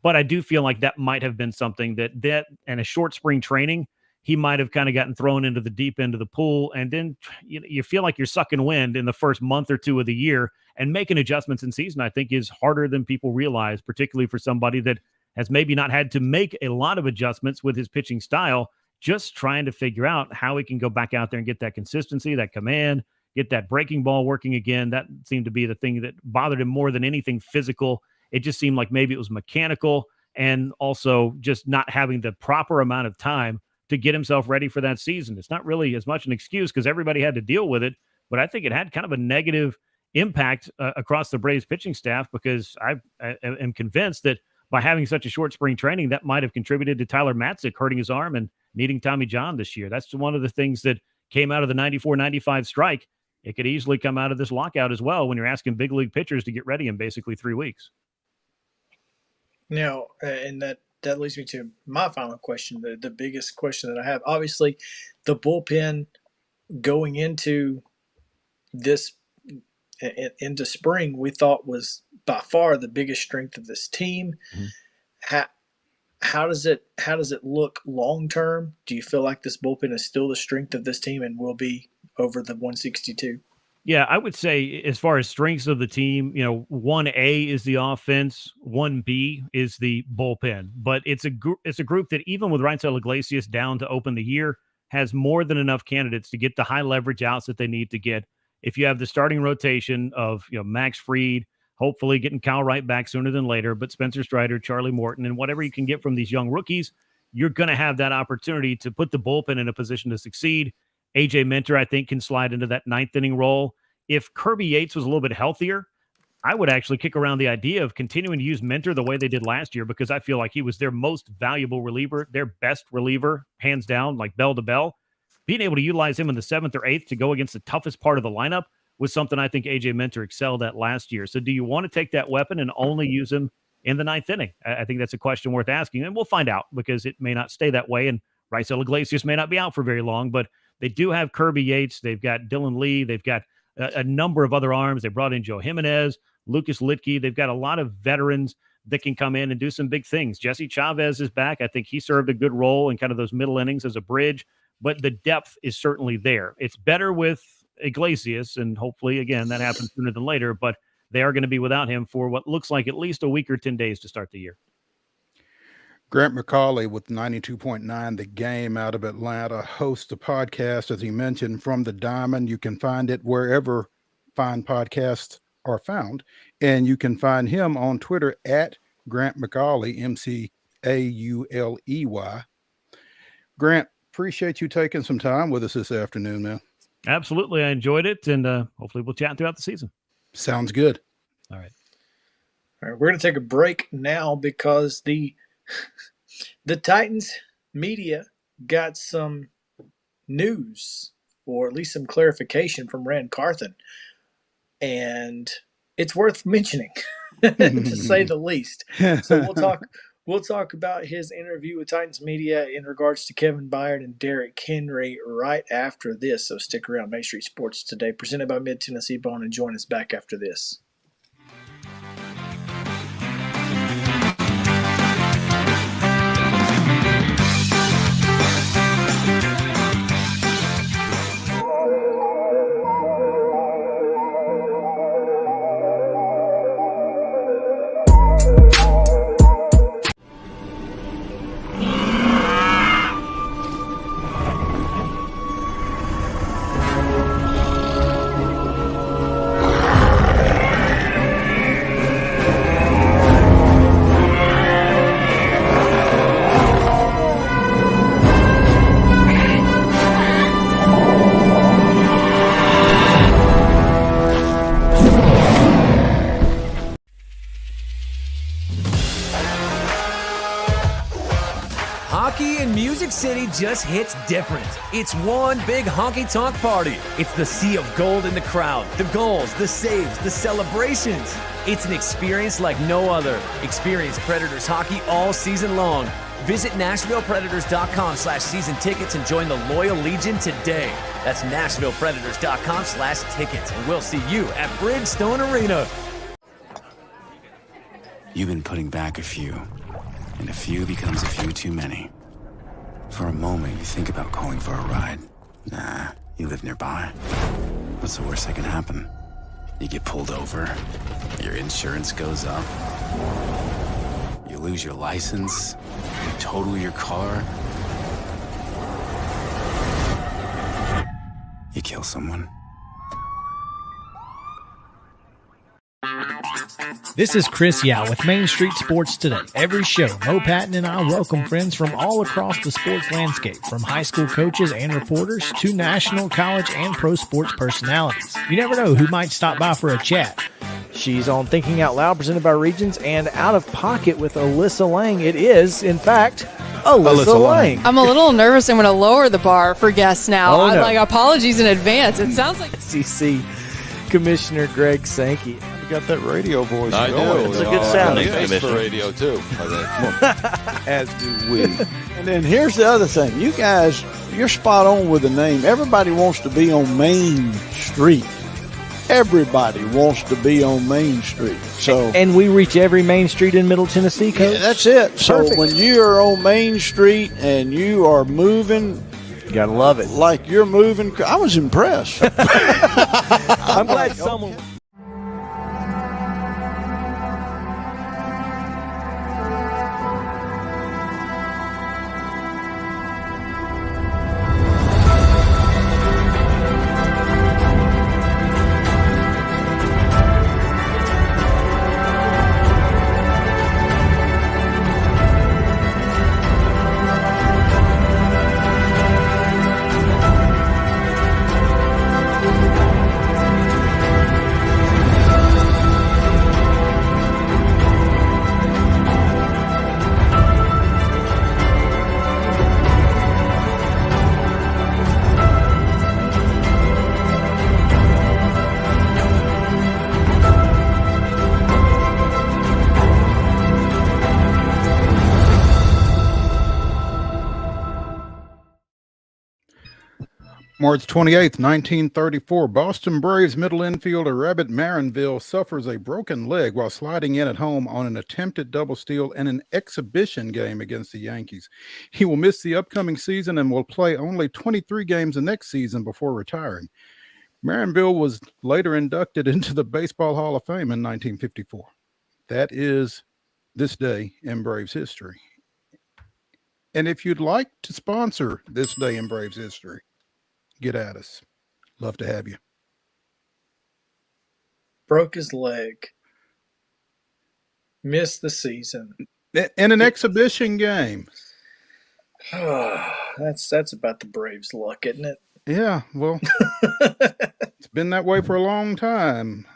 But I do feel like that might have been something that and a short spring training, he might have kind of gotten thrown into the deep end of the pool. And then you feel like you're sucking wind in the first month or two of the year, and making adjustments in season, I think, is harder than people realize, particularly for somebody that has maybe not had to make a lot of adjustments with his pitching style, just trying to figure out how he can go back out there and get that consistency, that command, get that breaking ball working again. That seemed to be the thing that bothered him more than anything physical. It just seemed like maybe it was mechanical, and also just not having the proper amount of time to get himself ready for that season. It's not really as much an excuse because everybody had to deal with it, but I think it had kind of a negative impact across the Braves pitching staff, because I am convinced that by having such a short spring training, that might have contributed to Tyler Matzik hurting his arm and needing Tommy John this year. That's one of the things that came out of the 94-95 strike. It could easily come out of this lockout as well when you're asking big league pitchers to get ready in basically 3 weeks. Now, and that leads me to my final question, the biggest question that I have. Obviously, the bullpen going into spring, we thought was by far the biggest strength of this team. Mm-hmm. How does it look long term? Do you feel like this bullpen is still the strength of this team and will be over the 162? Yeah, I would say as far as strengths of the team, 1A is the offense, 1B is the bullpen. But it's a group that, even with Raisel Iglesias down to open the year, has more than enough candidates to get the high leverage outs that they need to get. If you have the starting rotation of Max Fried, hopefully getting Kyle Wright back sooner than later, but Spencer Strider, Charlie Morton, and whatever you can get from these young rookies, you're going to have that opportunity to put the bullpen in a position to succeed. AJ Minter, I think, can slide into that ninth inning role. If Kirby Yates was a little bit healthier, I would actually kick around the idea of continuing to use Minter the way they did last year, because I feel like he was their most valuable reliever, their best reliever, hands down, like bell to bell. Being able to utilize him in the 7th or 8th to go against the toughest part of the lineup was something I think AJ Minter excelled at last year. So do you want to take that weapon and only use him in the 9th inning? I think that's a question worth asking, and we'll find out, because it may not stay that way, and Raisel Iglesias may not be out for very long, but they do have Kirby Yates. They've got Dylan Lee. They've got a number of other arms. They brought in Joe Jimenez, Lucas Litke. They've got a lot of veterans that can come in and do some big things. Jesse Chavez is back. I think he served a good role in kind of those middle innings as a bridge, but the depth is certainly there. It's better with Iglesias, and hopefully, again, that happens sooner than later, but they are going to be without him for what looks like at least a week or 10 days to start the year. Grant McAULEY with 92.9 The Game out of Atlanta hosts a podcast, as he mentioned, from the Diamond. You can find it wherever fine podcasts are found, and you can find him on Twitter at Grant McAULEY, McAuley. Grant, appreciate you taking some time with us this afternoon, man. Absolutely. I enjoyed it, and hopefully we'll chat throughout the season. Sounds good. All right. All right, we're going to take a break now because the Titans media got some news, or at least some clarification from Rand Carthen, and it's worth mentioning, to say the least. So we'll talk about his interview with Titans media in regards to Kevin Byard and Derrick Henry right after this. So stick around. Main Street Sports Today, presented by Mid-Tennessee Bone, and join us back after this. City just hits different. It's one big honky-tonk party. It's the sea of gold in the crowd, the goals, the saves, the celebrations. It's an experience like no other. Experience Predators hockey all season long. Visit NashvillePredators.com/season tickets and join the Loyal Legion today. That's NashvillePredators.com/tickets, and we'll see you at Bridgestone Arena. You've been putting back a few, and a few becomes a few too many. For a moment, you think about calling for a ride. Nah, you live nearby. What's the worst that can happen? You get pulled over, your insurance goes up, you lose your license, you total your car, you kill someone. This is Chris Yow with Main Street Sports Today. Every show, Mo Patton and I welcome friends from all across the sports landscape, from high school coaches and reporters to national, college, and pro sports personalities. You never know who might stop by for a chat. She's on Thinking Out Loud, presented by Regions, and Out of Pocket with Alyssa Lang. It is, in fact, Alyssa Lang. I'm a little nervous. I'm going to lower the bar for guests now. Oh, no. Apologies in advance. It sounds like SEC Commissioner Greg Sankey. Got that radio voice. I do. It's a good sound. Thanks for radio too. As do we. And then here's the other thing. You guys, you're spot on with the name. Everybody wants to be on Main Street. Everybody wants to be on Main Street. So, and we reach every Main Street in Middle Tennessee, Coach. Yeah, that's it. So Perfect. when you are on Main Street and you are moving, you gotta love it. Like you're moving. I was impressed. I'm glad someone. March 28th, 1934, Boston Braves middle infielder Rabbit Marinville suffers a broken leg while sliding in at home on an attempted double steal in an exhibition game against the Yankees. He will miss the upcoming season and will play only 23 games the next season before retiring. Marinville was later inducted into the Baseball Hall of Fame in 1954. That is this day in Braves history. And if you'd like to sponsor this day in Braves history, get at us. Love to have you. Broke his leg. Missed the season. In an exhibition game. That's about the Braves' luck, isn't it? Yeah, well, it's been that way for a long time.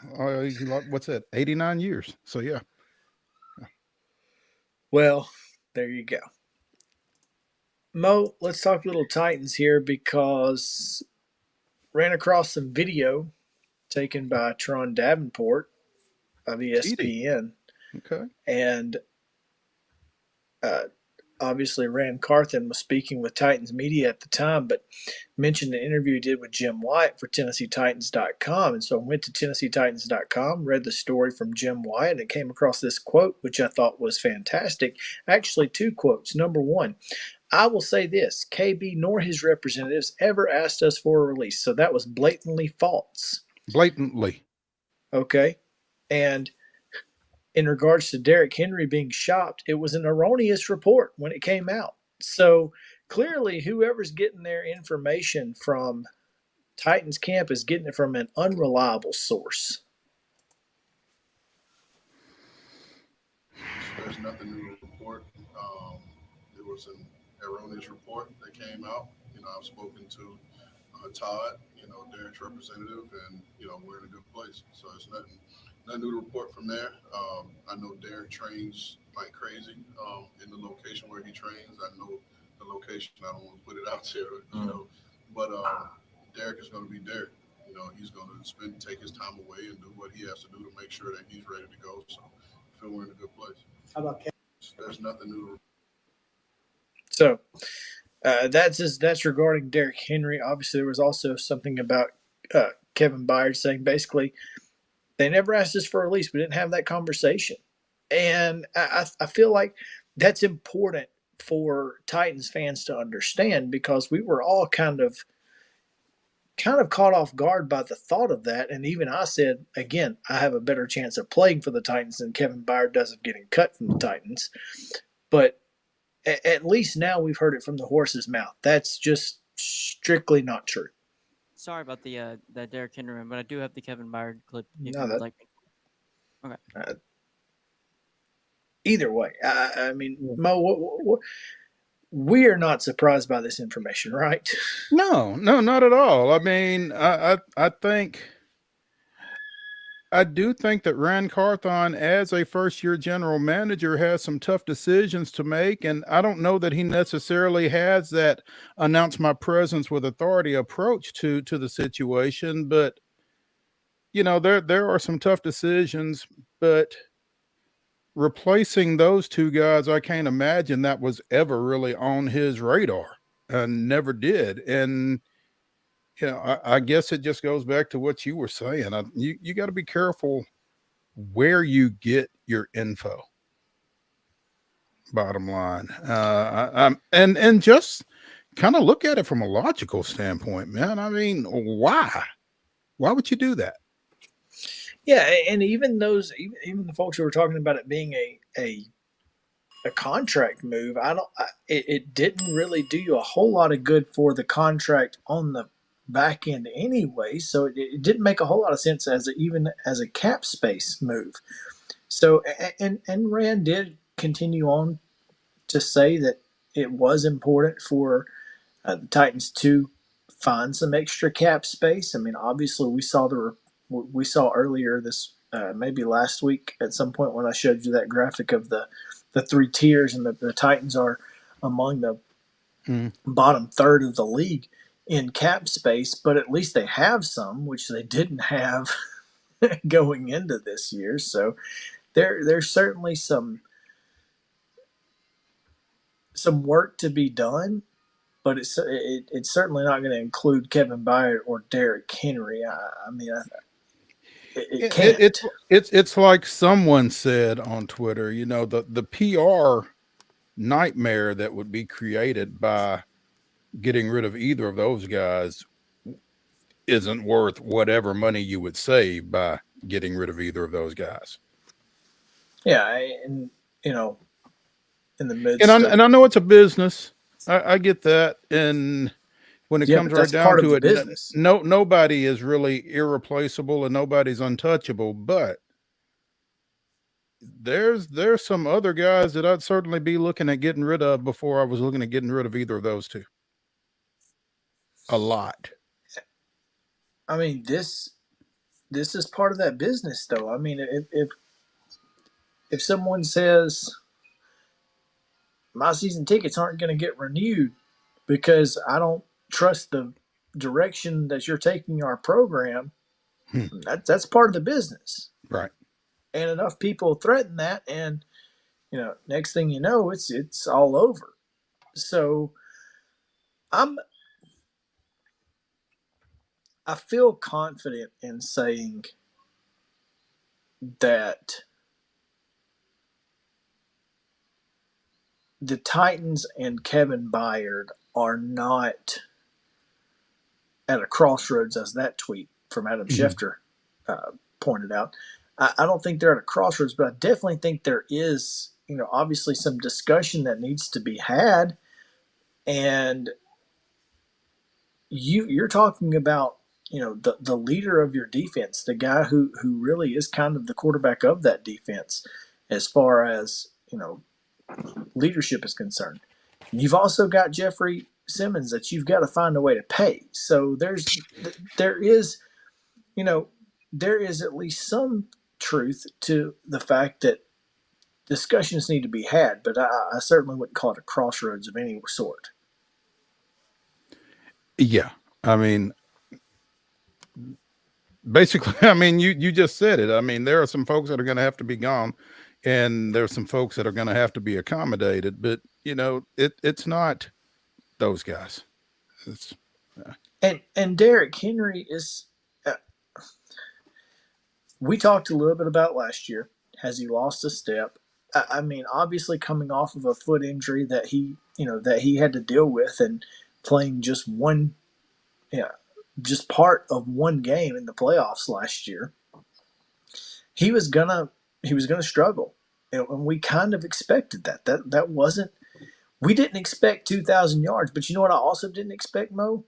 What's that, 89 years? So, yeah. Well, there you go. Mo, let's talk little Titans here because ran across some video taken by Tron Davenport of ESPN. Okay. And obviously Rand Carthen was speaking with Titans media at the time, but mentioned an interview he did with Jim Wyatt for TennesseeTitans.com. And so I went to TennesseeTitans.com, read the story from Jim Wyatt, and came across this quote, which I thought was fantastic. Actually, two quotes. Number one, I will say this, KB nor his representatives ever asked us for a release. So that was blatantly false. Blatantly. Okay. And in regards to Derrick Henry being shopped, it was an erroneous report when it came out. So clearly whoever's getting their information from Titans camp is getting it from an unreliable source. There's nothing new to report. It was an erroneous report that came out. I've spoken to Todd, Derrick's representative, and, we're in a good place. So it's nothing new to report from there. I know Derrick trains like crazy in the location where he trains. I know the location. I don't want to put it out there, but Derrick is going to be Derrick. He's going to take his time away and do what he has to do to make sure that he's ready to go. So I feel we're in a good place. How about Kevin? There's nothing new to report. So that's regarding Derrick Henry. Obviously, there was also something about Kevin BYARD saying basically they never asked us for a release. We didn't have that conversation. And I feel like that's important for Titans fans to understand because we were all kind of caught off guard by the thought of that. And even I said, again, I have a better chance of playing for the Titans than Kevin BYARD does of getting cut from the Titans. But at least now we've heard it from the horse's mouth. That's just strictly not true. Sorry about the Derrick Henry one, but I do have the Kevin BYARD clip. Okay. Either way, I mean, Mo, we are not surprised by this information, right? No, not at all. I mean, I do think that Rand Carthon, as a first-year general manager, has some tough decisions to make, and I don't know that he necessarily has that announce my presence with authority approach to the situation. But there are some tough decisions. But replacing those two guys, I can't imagine that was ever really on his radar, and never did. And I guess it just goes back to what you were saying. You got to be careful where you get your info. Bottom line, and just kind of look at it from a logical standpoint, man. I mean, why would you do that? Yeah, and even the folks who were talking about it being a contract move, it didn't really do you a whole lot of good for the contract on the back end anyway, so it didn't make a whole lot of sense even as a cap space move. So and Rand did continue on to say that it was important for the Titans to find some extra cap space. I mean, obviously we saw earlier this maybe last week at some point when I showed you that graphic of the three tiers, and the Titans are among the bottom third of the league in cap space, but at least they have some, which they didn't have going into this year. So there's certainly some work to be done, but it's certainly not going to include Kevin Byard or Derrick Henry. I mean, it can't. It's like someone said on Twitter, you know, the PR nightmare that would be created by getting rid of either of those guys isn't worth whatever money you would save by getting rid of either of those guys. Yeah, and you know, in the midst, and I know it's a business. I get that, and when it comes right down to it, nobody is really irreplaceable and nobody's untouchable. But there's some other guys that I'd certainly be looking at getting rid of before I was looking at getting rid of either of those two. A lot. I mean, this is part of that business, though. I mean, if someone says my season tickets aren't going to get renewed because I don't trust the direction that you're taking our program, that's part of the business, right? And enough people threaten that, and you know, next thing you know, it's all over. So I feel confident in saying that the Titans and Kevin Byard are not at a crossroads, as that tweet from Adam Schefter pointed out. I don't think they're at a crossroads, but I definitely think there is, you know, obviously some discussion that needs to be had. And you're talking about, you know, the leader of your defense, the guy who really is kind of the quarterback of that defense as far as, you know, leadership is concerned. You've also got Jeffrey Simmons that you've got to find a way to pay. So there is, you know, there is at least some truth to the fact that discussions need to be had, but I certainly wouldn't call it a crossroads of any sort. Yeah. I mean, basically, I mean, you just said it. I mean, there are some folks that are going to have to be gone, and there's some folks that are going to have to be accommodated, but you know, it's not those guys. It's, and Derrick Henry is, we talked a little bit about last year. Has he lost a step? I mean, obviously coming off of a foot injury that he had to deal with, and playing just part of one game in the playoffs last year, he was gonna struggle, and we kind of expected that. That wasn't. We didn't expect 2,000 yards, but you know what? I also didn't expect, Mo,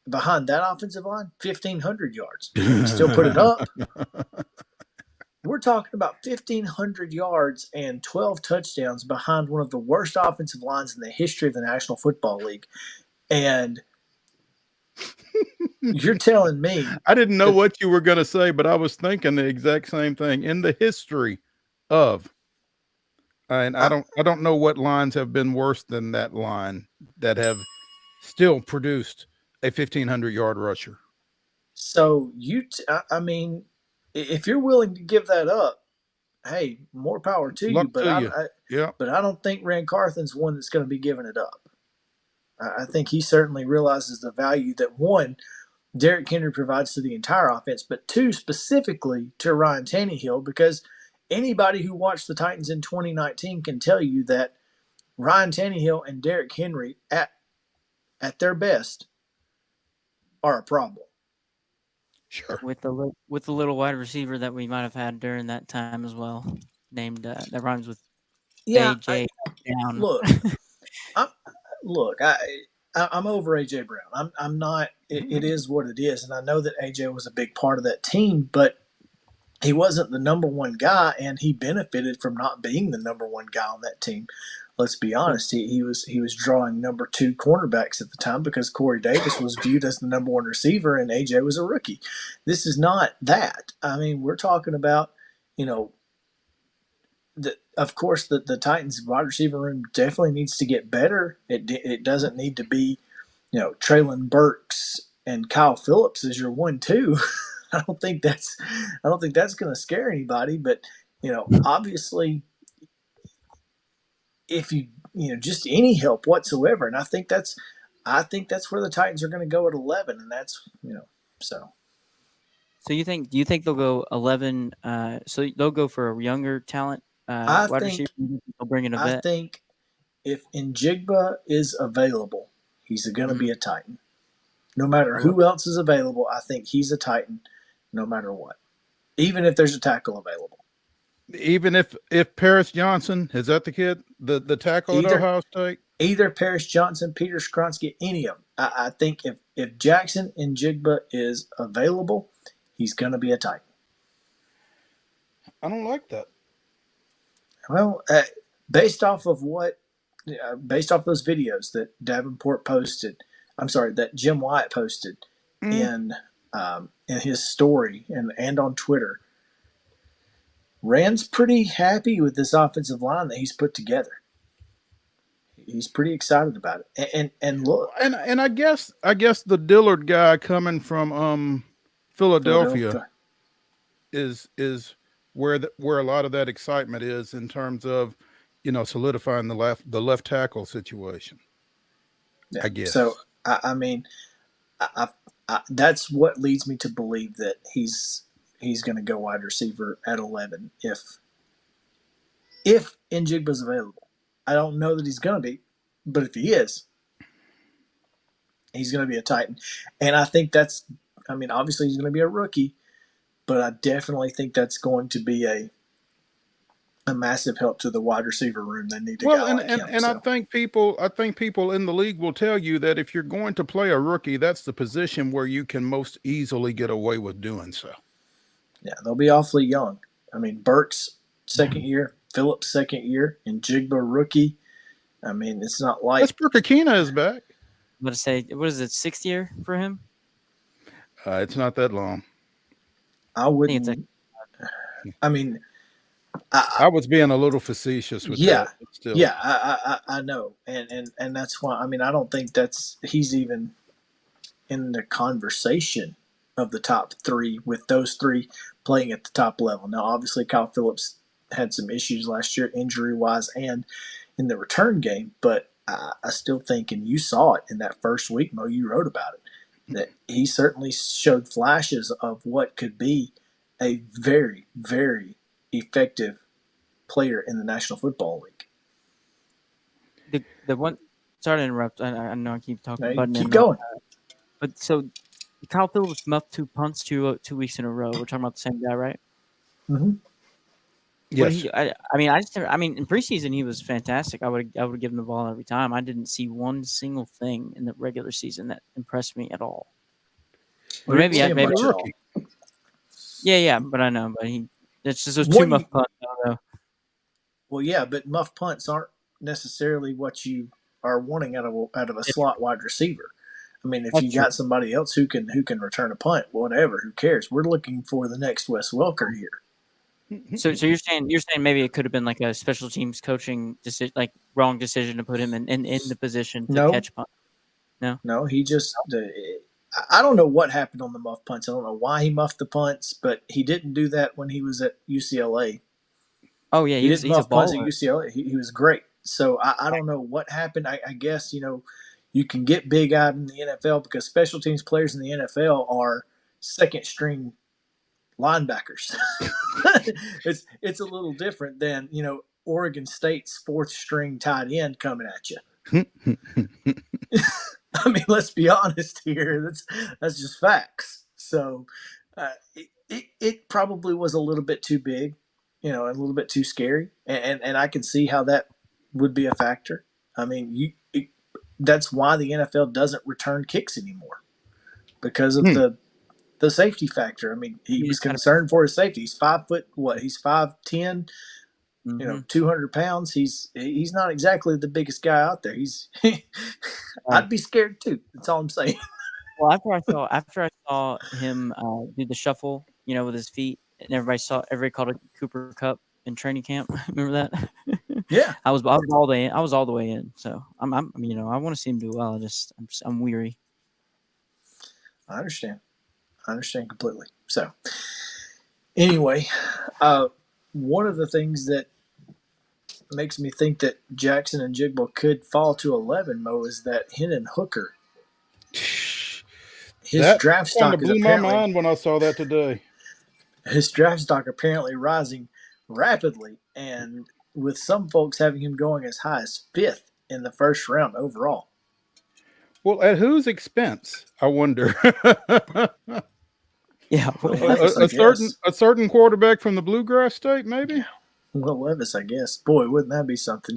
behind that offensive line, 1,500 yards. He still put it up. We're talking about 1,500 yards and 12 touchdowns behind one of the worst offensive lines in the history of the National Football League. And you're telling me. I didn't know what you were going to say, but I was thinking the exact same thing. In the history of, and I don't know what lines have been worse than that line that have still produced a 1,500-yard rusher. So I mean, if you're willing to give that up, hey, more power to you. But I don't think Rand Carthen's one that's going to be giving it up. I think he certainly realizes the value that, one, Derrick Henry provides to the entire offense, but two, specifically to Ryan Tannehill, because anybody who watched the Titans in 2019 can tell you that Ryan Tannehill and Derrick Henry at their best are a problem. Sure. With the little wide receiver that we might have had during that time as well, named that rhymes with AJ Brown. Look, I'm over AJ Brown. I'm not. It is what it is, and I know that AJ was a big part of that team, but he wasn't the number one guy, and he benefited from not being the number one guy on that team. Let's be honest. He was drawing number two cornerbacks at the time because Corey Davis was viewed as the number one receiver and AJ was a rookie. This is not that. I mean, we're talking about, you know, of course, the Titans wide receiver room definitely needs to get better. It doesn't need to be, you know, Traylon Burks and Kyle Phillips as your 1-2. I don't think that's going to scare anybody. But, you know, obviously, if you know, just any help whatsoever, and I think that's I think that's where the Titans are going to go at 11, and that's so. So do you think they'll go 11? So they'll go for a younger talent wide receiver. They'll bring in a I vet. think if Njigba is available, he's going to be a Titan. No matter who else is available, I think he's a Titan, no matter what. Even if there's a tackle available. Even if Paris Johnson, is that the kid, the tackle at Ohio State? Either Paris Johnson, Peter Skronsky, any of them. I think if Jackson Njigba is available, he's going to be a Titan. I don't like that. Well, based off those videos that Davenport posted, that Jim Wyatt posted in his story and on Twitter, Rand's pretty happy with this offensive line that he's put together. He's pretty excited about it. And look, and I guess the Dillard guy coming from Philadelphia is where a lot of that excitement is in terms of solidifying the left tackle situation. Yeah. I guess. So I mean, that's what leads me to believe that he's going to go wide receiver at 11 if Njigba's available. I don't know that he's going to be, but if he is, he's going to be a Titan. And I think obviously he's going to be a rookie, but I definitely think that's going to be a massive help to the wide receiver room. They need to go like him. And I think people in the league will tell you that if you're going to play a rookie, that's the position where you can most easily get away with doing so. Yeah, they'll be awfully young. I mean, Burks second year, Phillips second year, and Njigba rookie. I mean, it's not like Westbrook-Akina is back. I'm going to say, what is it, 6th year for him? It's not that long. I wouldn't. I was being a little facetious with that. But still. Yeah, I know, and that's why. I mean, I don't think he's even in the conversation of the top 3 with those 3 playing at the top level. Now, obviously, Kyle Phillips had some issues last year, injury-wise, and in the return game. But I still think, and you saw it in that first week, Mo, you wrote about it, that he certainly showed flashes of what could be a very, very effective player in the National Football League. The one, sorry to interrupt. I know I keep talking. No, keep going. But so Kyle Phillips muffed 2 punts 2 weeks in a row. We're talking about the same guy, right? Mm-hmm. Yes. In preseason he was fantastic. I would give him the ball every time. I didn't see one single thing in the regular season that impressed me at all. Or maybe. Yeah, but I know. But it's just those 2 muff punts. I don't know. Well, yeah, but muff punts aren't necessarily what you are wanting out of a slot wide receiver. I mean, if you got somebody else who can return a punt, whatever, who cares? We're looking for the next Wes Welker here. So you're saying maybe it could have been like a special teams coaching decision, like wrong decision to put him in the position to catch punt. No, he just. I don't know what happened on the muff punts. I don't know why he muffed the punts, but he didn't do that when he was at UCLA. Oh yeah, he's a punts at UCLA. He was great. So I don't know what happened. I guess you can get big out in the NFL because special teams players in the NFL are second string linebackers. It's a little different than Oregon State's 4th string tight end coming at you. I mean, let's be honest here. That's just facts. So it probably was a little bit too big, a little bit too scary, and I can see how that would be a factor. I mean, that's why the NFL doesn't return kicks anymore because of the safety factor. I mean, he was concerned for his safety. He's 5 foot. What? He's 5'10". 200 pounds. He's not exactly the biggest guy out there. I'd be scared too. That's all I'm saying. Well, after I saw him do the shuffle, with his feet, and everybody called it Cooper Cup in training camp. Remember that? Yeah. I was all the way in. I was all the way in. So I want to see him do well. I'm weary. I understand completely. So anyway, one of the things that makes me think that Jackson and Jigba could fall to 11, Mo, is that Hendon Hooker. His draft stock blew my mind when I saw that today. His draft stock apparently rising rapidly, and with some folks having him going as high as 5th in the first round overall. Well, at whose expense, I wonder? Yeah, a certain quarterback from the Bluegrass State, maybe. Will Levis, I guess. Boy, wouldn't that be something?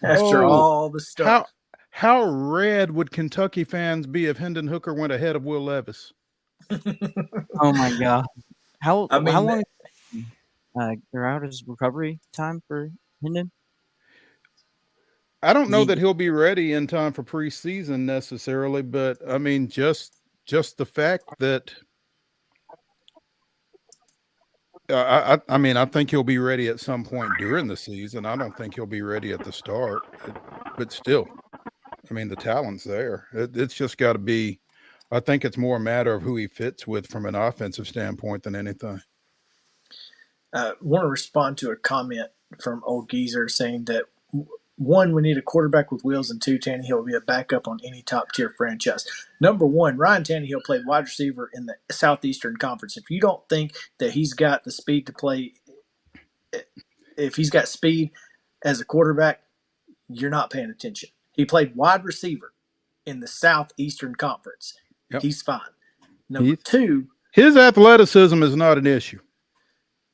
After all the stuff. How red would Kentucky fans be if Hendon Hooker went ahead of Will Levis? Oh my God! How long? They're out his recovery time for Hendon. I don't know that he'll be ready in time for preseason necessarily, but I mean, just the fact that I think he'll be ready at some point during the season. I don't think he'll be ready at the start, but still, I mean, the talent's there. It's just got to be. I think it's more a matter of who he fits with from an offensive standpoint than anything. Want to respond to a comment from Old Geezer saying that, 1, we need a quarterback with wheels, and 2, Tannehill will be a backup on any top-tier franchise. Number 1, Ryan Tannehill played wide receiver in the Southeastern Conference. If you don't think that he's got the speed to play – if he's got speed as a quarterback, you're not paying attention. He played wide receiver in the Southeastern Conference. Yep. He's fine. Number 2 – his athleticism is not an issue.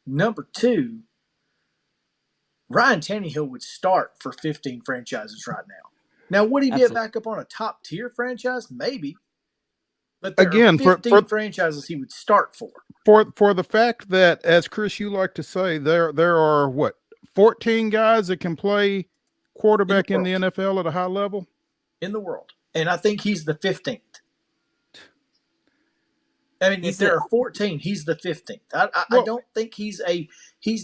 Number 2 – Ryan Tannehill would start for 15 franchises right now. Now, would he be a backup on a top-tier franchise? Maybe. But there are 15 franchises he would start for. For the fact that, as Chris, you like to say, there are, 14 guys that can play quarterback in the NFL at a high level? In the world. And I think he's the 15th. I mean, if there are 14, he's the 15th. I don't think he's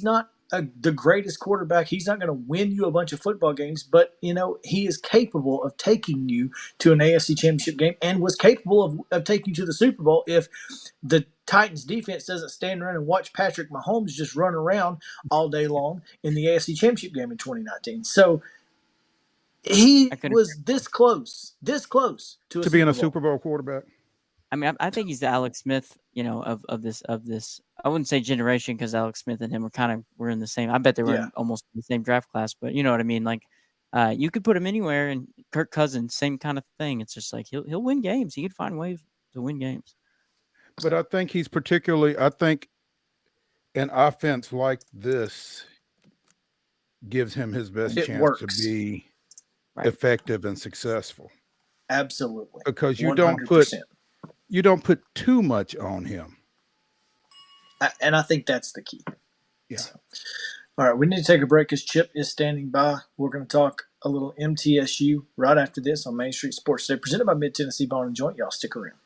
not the greatest quarterback. He's not going to win you a bunch of football games, but, he is capable of taking you to an AFC Championship game and was capable of taking you to the Super Bowl if the Titans defense doesn't stand around and watch Patrick Mahomes just run around all day long in the AFC Championship game in 2019. So he was this close to being a Super Bowl quarterback. I mean, I think he's the Alex Smith, of this. I wouldn't say generation because Alex Smith and him were in the same. I bet they were in almost the same draft class, but you know what I mean. Like, you could put him anywhere, and Kirk Cousins, same kind of thing. It's just like he'll win games. He could find ways to win games. But I think he's particularly. I think an offense like this gives him his best chance to be effective and successful. Absolutely, because you 100%. don't put too much on him. And I think that's the key. Yeah. So, all right, we need to take a break because Chip is standing by. We're going to talk a little MTSU right after this on Main Street Sports Today, presented by Mid-Tennessee Bone and Joint. Y'all stick around.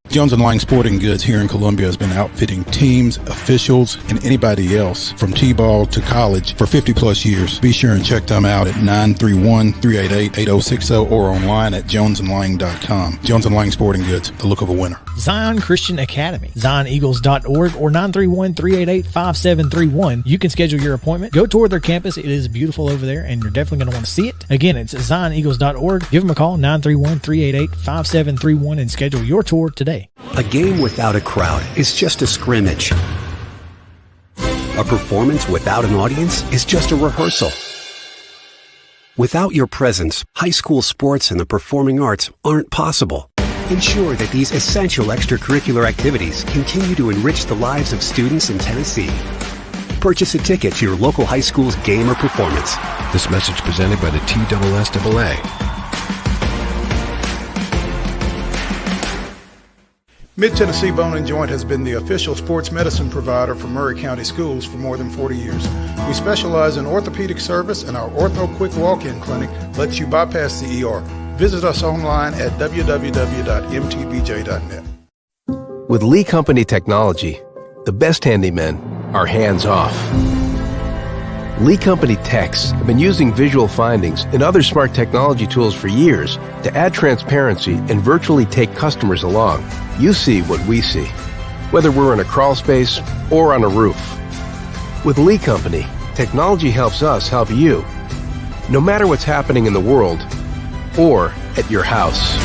Jones & Lang Sporting Goods here in Columbia has been outfitting teams, officials, and anybody else from T-ball to college for 50-plus years. Be sure and check them out at 931-388-8060 or online at jonesandlang.com. Jones & Lang Sporting Goods, the look of a winner. Zion Christian Academy, zioneagles.org or 931-388-5731. You can schedule your appointment. Go tour their campus. It is beautiful over there, and you're definitely going to want to see it. Again, it's zioneagles.org. Give them a call, 931-388-5731, and schedule your tour today. A game without a crowd is just a scrimmage. A performance without an audience is just a rehearsal. Without your presence, high school sports and the performing arts aren't possible. Ensure that these essential extracurricular activities continue to enrich the lives of students in Tennessee. Purchase a ticket to your local high school's game or performance. This message presented by the TSSAA. Mid-Tennessee Bone and Joint has been the official sports medicine provider for Murray County Schools for more than 40 years. We specialize in orthopedic service, and our Ortho Quick Walk-In Clinic lets you bypass the ER. Visit us online at www.mtbj.net. With Lee Company technology, the best handymen are hands-off. Lee Company techs have been using visual findings and other smart technology tools for years to add transparency and virtually take customers along. You see what we see, whether we're in a crawl space or on a roof. With Lee Company, technology helps us help you, no matter what's happening in the world or at your house.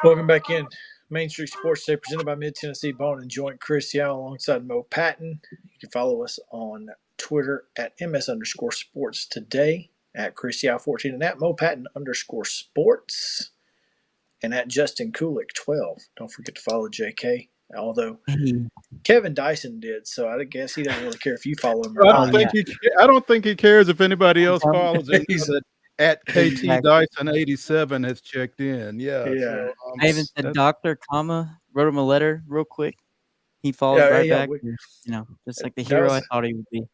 Welcome back in. Main Street Sports Day presented by Mid-Tennessee Bone and Joint. Chris Yow alongside Mo Patton. You can follow us on Twitter at @MS_sports today, at Chris Yow 14 and at Mo Patton _sports and at Justin Kulik 12. Don't forget to follow JK, although Kevin Dyson did, so I guess he doesn't really care if you follow him or I not. don't think he cares if anybody else follows him. He's at KT Exactly. Dyson 87 has checked in. Yeah. So, I even said Dr. Comma, wrote him a letter real quick. He followed back. Just like the hero I thought he would be.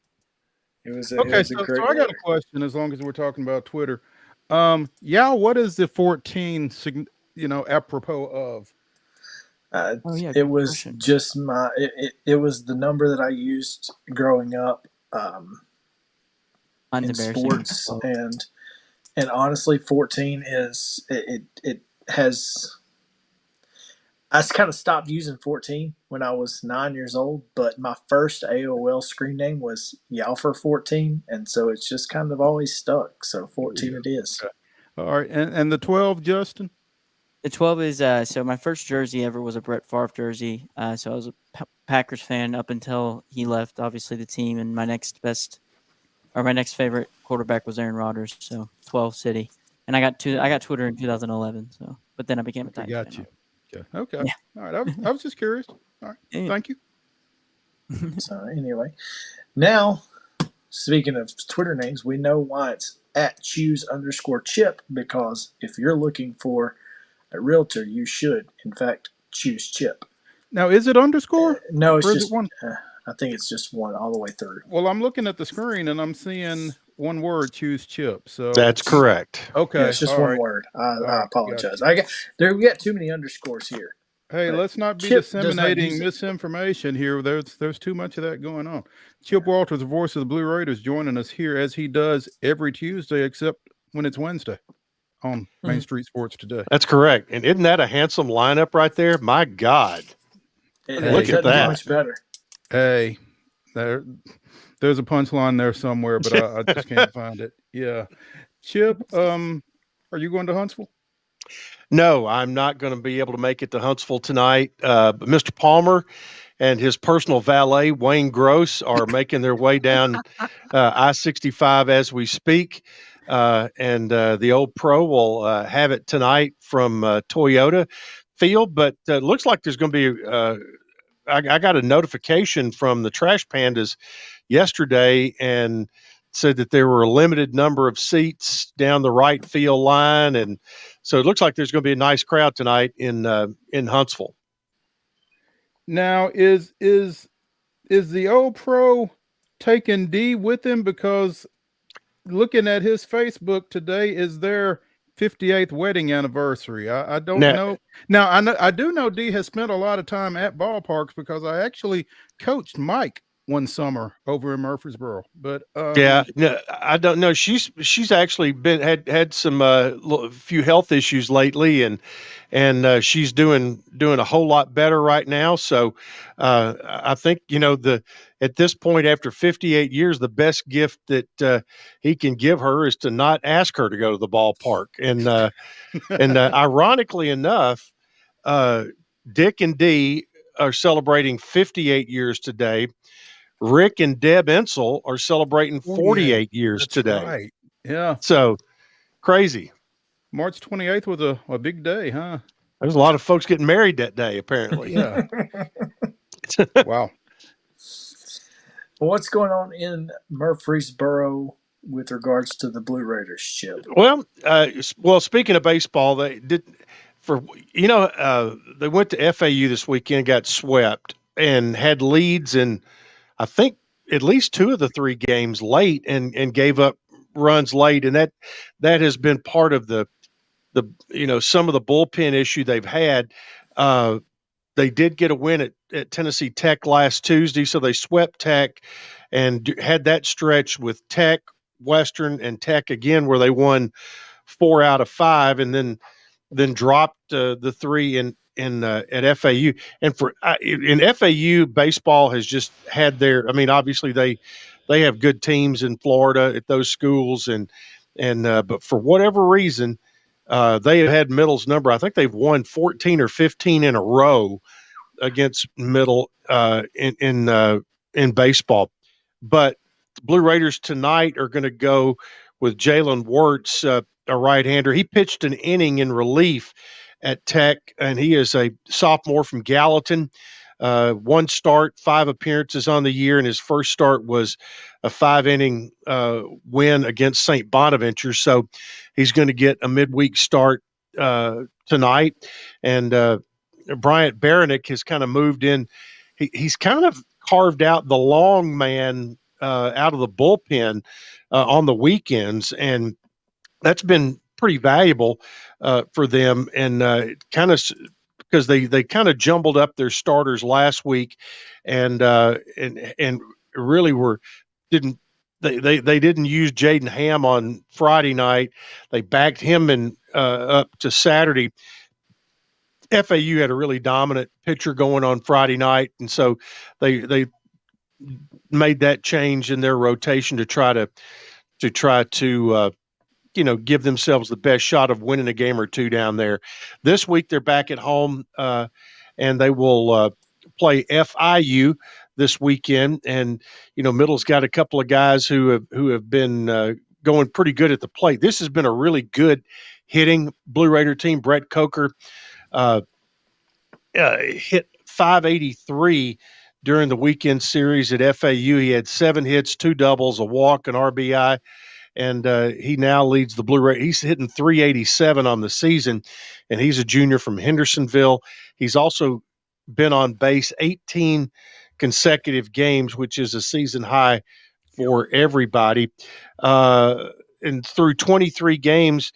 It was okay, so I got a question as long as we're talking about Twitter. What is the 14, apropos of? It was just it was the number that I used growing up in sports, and honestly 14 is it has. I kind of stopped using 14 when I was 9 years old, but my first AOL screen name was Yalfer14, and so it's just kind of always stuck. So 14 it is. Okay. All right, and the 12, Justin? The 12 is so my first jersey ever was a Brett Favre jersey. So I was a Packers fan up until he left, obviously, the team, and my next favorite quarterback was Aaron Rodgers. So 12 City, and I got Twitter in 2011. So, but then I became a Titans fan. Got you. Okay. Yeah. All right. I was just curious. All right. Yeah. Thank you. So anyway, now speaking of Twitter names, we know why it's at choose_chip, because if you're looking for a realtor, you should, in fact, choose Chip. Now, is it underscore? No, it's just one. I think it's just one all the way through. Well, I'm looking at the screen and I'm seeing one word, choose Chip. So that's correct. Okay, yeah, it's just one word. I apologize. We got too many underscores here. Hey, let's not be disseminating misinformation here. There's too much of that going on. Chip Walters, the voice of the Blue Raiders, joining us here as he does every Tuesday, except when it's Wednesday on Main Street Sports Today. That's correct. And isn't that a handsome lineup right there? My God. Look at that. Much better. Hey, there's a punchline there somewhere, but I just can't find it. Yeah. Chip, are you going to Huntsville? No, I'm not going to be able to make it to Huntsville tonight. But Mr. Palmer and his personal valet, Wayne Gross, are making their way down I-65 as we speak. And the old pro will have it tonight from Toyota Field. But it looks like there's going to be I got a notification from the Trash Pandas yesterday and said that there were a limited number of seats down the right field line, and so it looks like there's going to be a nice crowd tonight in Huntsville. Now, is the old pro taking D with him? Because looking at his Facebook today, is their 58th wedding anniversary. I don't know. Now, I do know D has spent a lot of time at ballparks because I actually coached Mike one summer over in Murfreesboro. But I don't know. She's actually had some few health issues lately, and she's doing a whole lot better right now. So I think at this point, after 58 years, the best gift that he can give her is to not ask her to go to the ballpark. And ironically enough, Dick and Dee are celebrating 58 years today. Rick and Deb Ensel are celebrating 48 years today. Right. Yeah. So crazy. March 28th was a big day, huh? There's a lot of folks getting married that day, apparently. Yeah. Wow. Well, what's going on in Murfreesboro with regards to the Blue Raiders, Chip? Well, speaking of baseball, they did they went to FAU this weekend, got swept, and had leads in I think at least 2 of the 3 games late, and gave up runs late, and that has been part of the some of the bullpen issue they've had. They did get a win at Tennessee Tech last Tuesday, so they swept Tech and had that stretch with Tech, Western, and Tech again, where they won 4 out of 5, and then dropped the 3 at FAU. And in FAU, baseball has just had their. I mean, obviously they have good teams in Florida at those schools, but for whatever reason, they have had Middle's number. I think they've won 14 or 15 in a row against Middle in baseball. But the Blue Raiders tonight are going to go with Jalen Wirtz, a right-hander. He pitched an inning in relief at Tech, and he is a sophomore from Gallatin. 1 start, 5 appearances on the year, and his first start was a 5-inning win against St. Bonaventure. So he's going to get a midweek start tonight. And Bryant Baranick has kind of moved in. He's kind of carved out the long man out of the bullpen on the weekends, and that's been pretty valuable for them. And kind of because they kind of jumbled up their starters last week, and really didn't use Jaden Ham on Friday night. They backed him up to Saturday. FAU had a really dominant pitcher going on Friday night, and so they made that change in their rotation to try to give themselves the best shot of winning a game or 2 down there. This week they're back at home, and they will play FIU this weekend. And Middle's got a couple of guys who have been going pretty good at the plate. This has been a really good hitting Blue Raider team. Brett Coker hit .583 during the weekend series at FAU. He had 7 hits, 2 doubles, a walk, an RBI, and he now leads the Blue Raiders. He's hitting .387 on the season, and he's a junior from Hendersonville. He's also been on base 18 consecutive games, which is a season high for everybody. And through 23 games,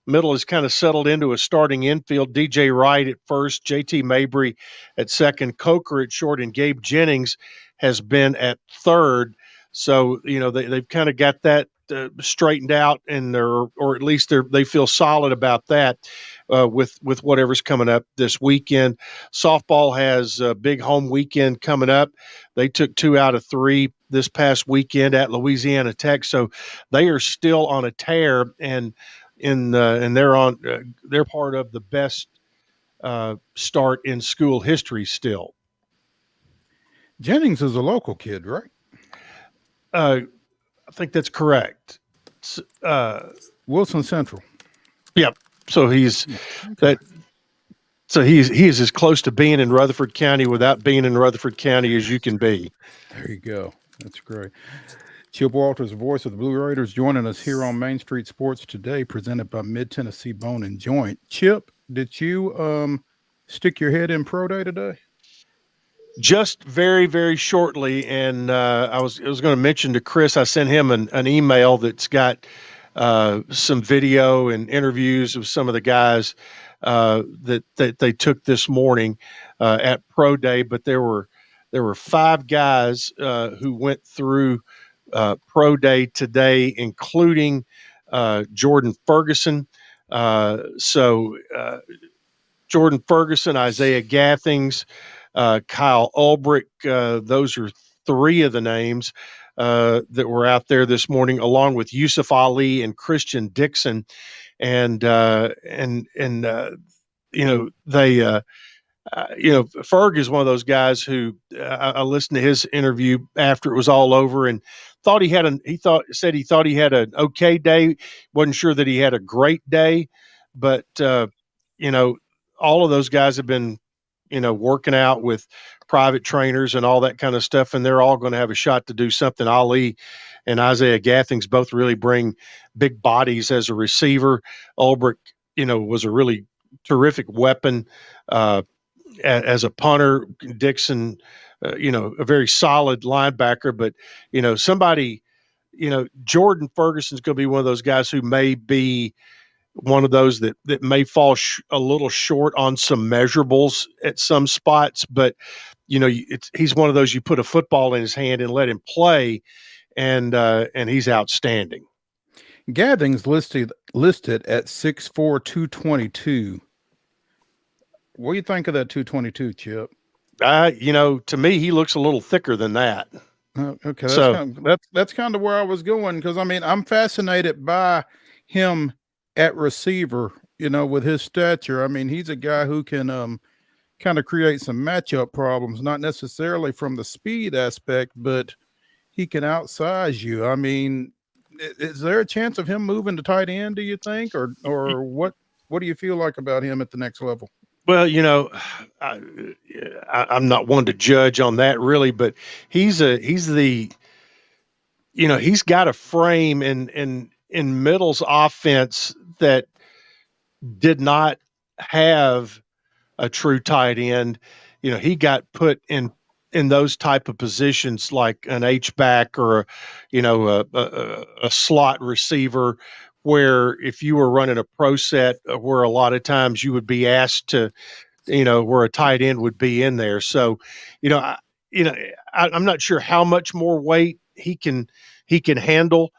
Middle has kind of settled into a starting infield. DJ Wright at first, JT Mabry at second, Coker at short, and Gabe Jennings has been at third. So, they've kind of got that straightened out, and or at least they feel solid about that with whatever's coming up this weekend. Softball has a big home weekend coming up. They took 2 out of 3 this past weekend at Louisiana Tech, so they are still on a tear, and they're part of the best start in school history still. Jennings is a local kid, right? I think that's correct. Wilson Central. Yep. So he's as close to being in Rutherford County without being in Rutherford County as you can be. There you go. That's great. Chip Walters, voice of the Blue Raiders, joining us here on Main Street Sports today, presented by Mid-Tennessee Bone and Joint. Chip, did you stick your head in Pro Day today? Just very, very shortly, and I was going to mention to Chris, I sent him an email that's got some video and interviews of some of the guys that they took this morning at Pro Day, but there were 5 guys who went through Pro Day today, including Jordan Ferguson. Jordan Ferguson, Isaiah Gathings, Kyle Ulbrich. Those are 3 of the names that were out there this morning, along with Yusuf Ali and Christian Dixon. And Ferg is one of those guys who I listened to his interview after it was all over and thought he had he thought he had an okay day. Wasn't sure that he had a great day, but all of those guys have been working out with private trainers and all that kind of stuff, and they're all going to have a shot to do something. Ali and Isaiah Gathings both really bring big bodies as a receiver. Ulbrich, was a really terrific weapon as a punter. Dixon, a very solid linebacker, but somebody, Jordan Ferguson's going to be one of those guys who may be one of those that may fall a little short on some measurables at some spots, but he's one of those you put a football in his hand and let him play, and he's outstanding. Gathings listed at 6'4", 222. What do you think of that 222, Chip? To me, he looks a little thicker than that. Okay, so that's kind of where I was going, because I'm fascinated by him at receiver. With his stature, he's a guy who can kind of create some matchup problems, not necessarily from the speed aspect, but he can outsize you. Is there a chance of him moving to tight end, do you think, or what do you feel like about him at the next level? Well, I'm not one to judge on that really, but he's got a frame in Middle's offense that did not have a true tight end. He got put in those type of positions like an H-back or a slot receiver, where if you were running a pro set, where a lot of times you would be asked to, where a tight end would be in there. So, I'm not sure how much more weight he can handle.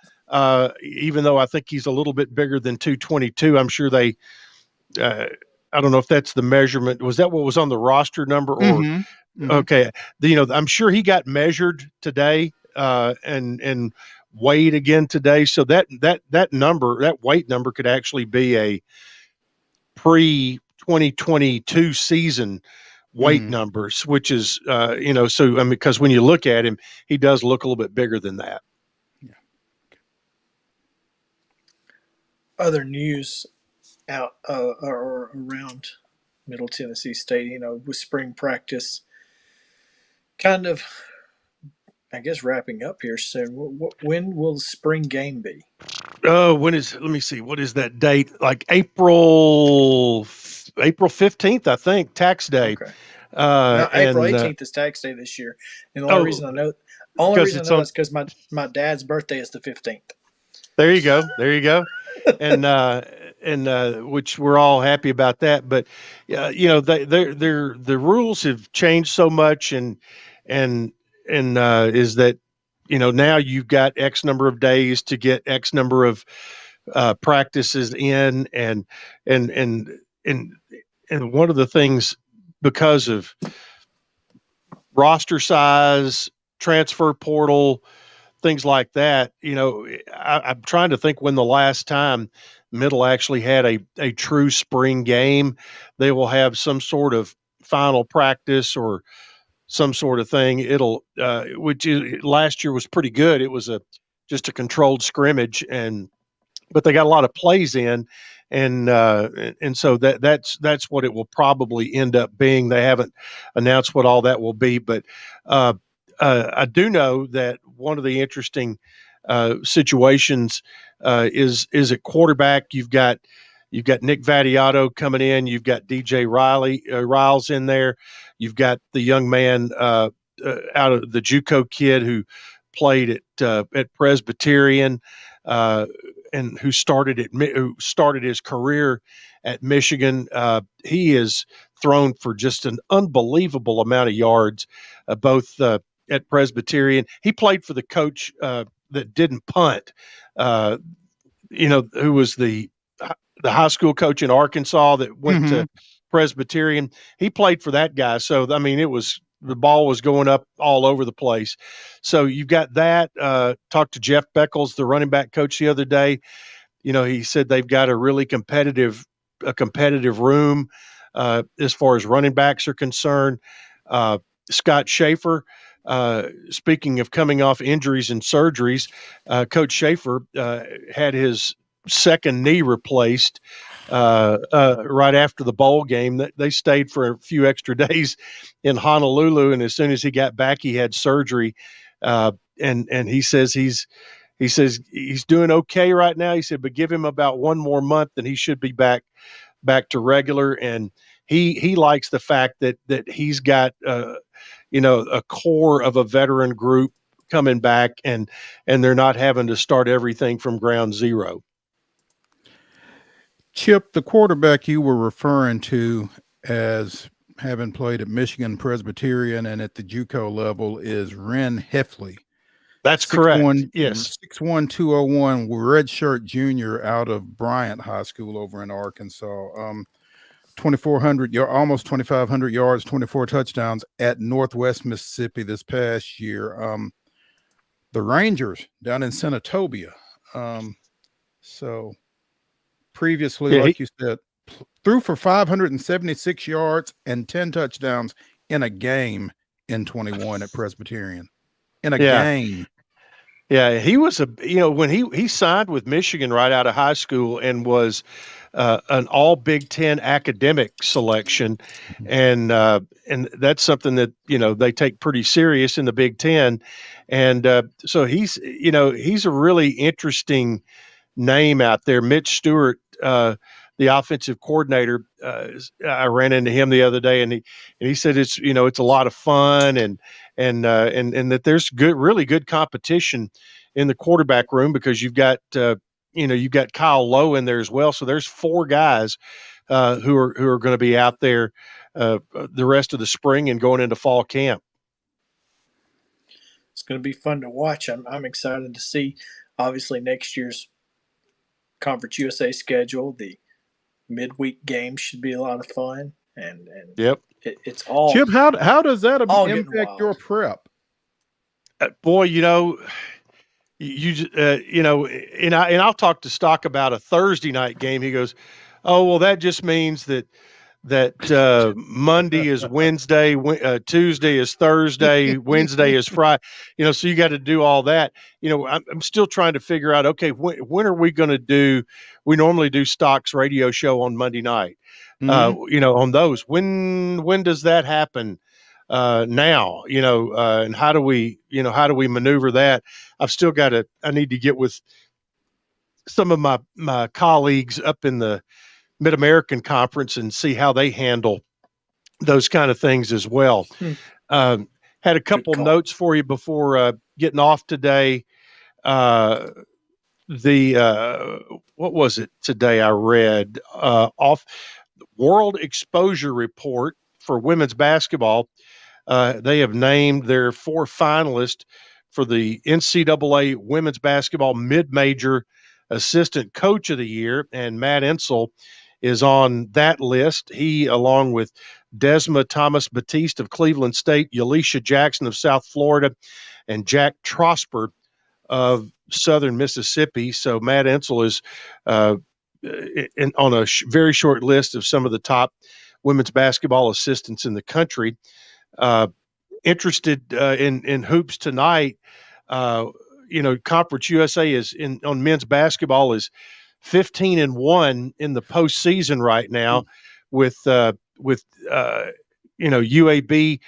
Even though I think he's a little bit bigger than 222, I'm sure they. I don't know if that's the measurement. Was that what was on the roster number? Or Mm-hmm. Okay, I'm sure he got measured today and weighed again today. So that number, that weight number, could actually be a pre-2022 season weight numbers, which is because when you look at him, he does look a little bit bigger than that. Yeah. Other news out or around Middle Tennessee State, with spring practice kind of, I guess, wrapping up here soon. When will the spring game be? Oh, let me see, what is that date? Like April 15th, I think, tax day. Okay. No, April 18th is tax day this year. And the only reason I know is because my dad's birthday is the 15th. There you go. And which we're all happy about that. But the rules have changed so much, and is that now you've got X number of days to get X number of practices in, and one of the things, because of roster size, transfer portal, things like that, I'm trying to think when the last time Middle actually had a true spring game. They will have some sort of final practice or some sort of thing. Which last year was pretty good. It was just a controlled scrimmage, but they got a lot of plays in, and so that's what it will probably end up being. They haven't announced what all that will be, but I do know that one of the interesting situations is at quarterback. You've got Nick Vattiato coming in. You've got DJ Riles in there. You've got the young man out of the JUCO kid who played at Presbyterian and who started his career at Michigan. He is thrown for just an unbelievable amount of yards, both at Presbyterian. He played for the coach that didn't punt, who was the high school coach in Arkansas that went to Presbyterian. He played for that guy. So, the ball was going up all over the place. So you've got that. Talked to Jeff Beckles, the running back coach, the other day. He said they've got a really competitive room as far as running backs are concerned. Scott Schaefer, speaking of coming off injuries and surgeries, Coach Schaefer had his second knee replaced right after the bowl game. They stayed for a few extra days in Honolulu, and as soon as he got back, he had surgery. And he says he's doing okay right now. He said, but give him about one more month, and he should be back to regular. And he likes the fact that he's got a core of a veteran group coming back, and they're not having to start everything from ground zero. Chip, the quarterback you were referring to as having played at Michigan Presbyterian and at the JUCO level is Ren Heffley. That's correct. Yes. 6'1", 201, redshirt junior out of Bryant High School over in Arkansas. 2,400, almost 2,500 yards, 24 touchdowns at Northwest Mississippi this past year. The Rangers down in Senatobia. So previously, like you said, threw for 576 yards and 10 touchdowns in a game in 21 at Presbyterian. In a game. Yeah, he was when he signed with Michigan right out of high school and was an all Big Ten academic selection, and that's something that they take pretty serious in the Big Ten, and so he's a really interesting name out there. Mitch Stewart, the offensive coordinator, I ran into him the other day, and he said it's a lot of fun and that there's really good competition in the quarterback room, because you've got you've got Kyle Lowe in there as well. So there's 4 guys who are going to be out there the rest of the spring and going into fall camp. It's going to be fun to watch. I'm excited to see, obviously, next year's Conference USA schedule. The midweek games should be a lot of fun, and yep, it's all. Chip, how does that impact your prep? Boy, and I'll talk to Stock about a Thursday night game. He goes, "Oh, well, that just means that Monday is Wednesday, Tuesday is Thursday, Wednesday is Friday. So you got to do all that. I'm still trying to figure out, okay, when are we going to do? We normally do Stock's radio show on Monday night. On those, when does that happen? Now, and how do we maneuver that? I've still I need to get with some of my colleagues up in the Mid-American Conference and see how they handle those kind of things as well. Had a couple notes for you before getting off today. What was it today I read? Off World Exposure Report for women's basketball. They have named their 4 finalists for the NCAA Women's Basketball Mid-Major Assistant Coach of the Year, and Matt Insel is on that list. He, along with Desma Thomas-Batiste of Cleveland State, Yalisha Jackson of South Florida, and Jack Trosper of Southern Mississippi. So Matt Insel is on a very short list of some of the top women's basketball assistants in the country. Interested in hoops tonight. Conference USA on men's basketball is 15-1 in the postseason right now, with UAB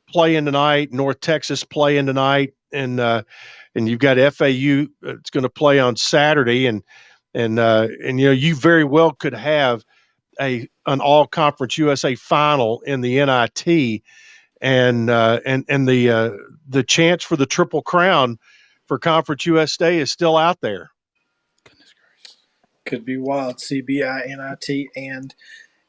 playing tonight, North Texas playing tonight, and you've got FAU it's going to play on Saturday, and you very well could have an all Conference USA final in the NIT, and the chance for the Triple Crown for Conference USA is still out there. Could be wild. CBI, NIT, and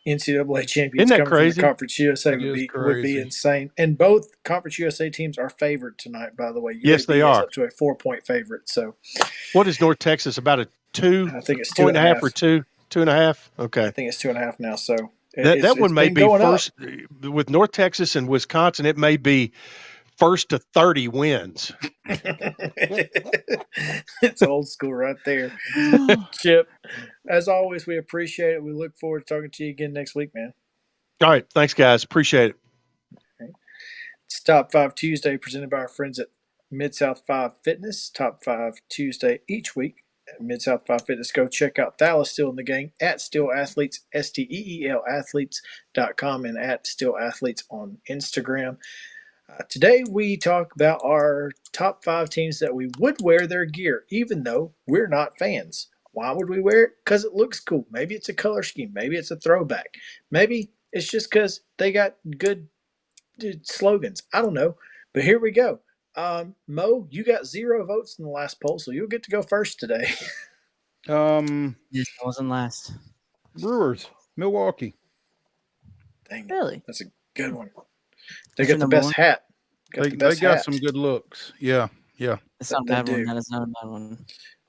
NCAA champions Isn't that coming crazy? from the Conference USA would be insane. And both Conference USA teams are favored tonight, by the way. Yes, they are. Up to a 4-point favorite. So, what is North Texas, about a 2? I think it's 2.5 or 2.5. Okay, I think it's 2.5 now. So that one may be first up. With North Texas and Wisconsin. It may be first to 30 wins. It's old school right there. Chip, as always, we appreciate it. We look forward to talking to you again next week, man. All right. Thanks, guys. Appreciate it. Okay. It's Top 5 Tuesday, presented by our friends at Mid-South 5 Fitness. Top 5 Tuesday each week Mid-South 5 Fitness. Go check out Thalas Still in the Gang at Still Athletes, STEEL Athletes.com, and at Still Athletes on Instagram. Today we talk about our top 5 teams that we would wear their gear, even though we're not fans. Why would we wear it? Because it looks cool. Maybe it's a color scheme. Maybe it's a throwback. Maybe it's just because they got good slogans. I don't know. But here we go. Mo, you got 0 votes in the last poll, so you'll get to go first today. Yes, I wasn't last. Brewers, Milwaukee. Dang it. Really? That's a good one. They That's got your the number best one? hat. They got some good looks. Yeah. That's not a bad one. That is not a bad one.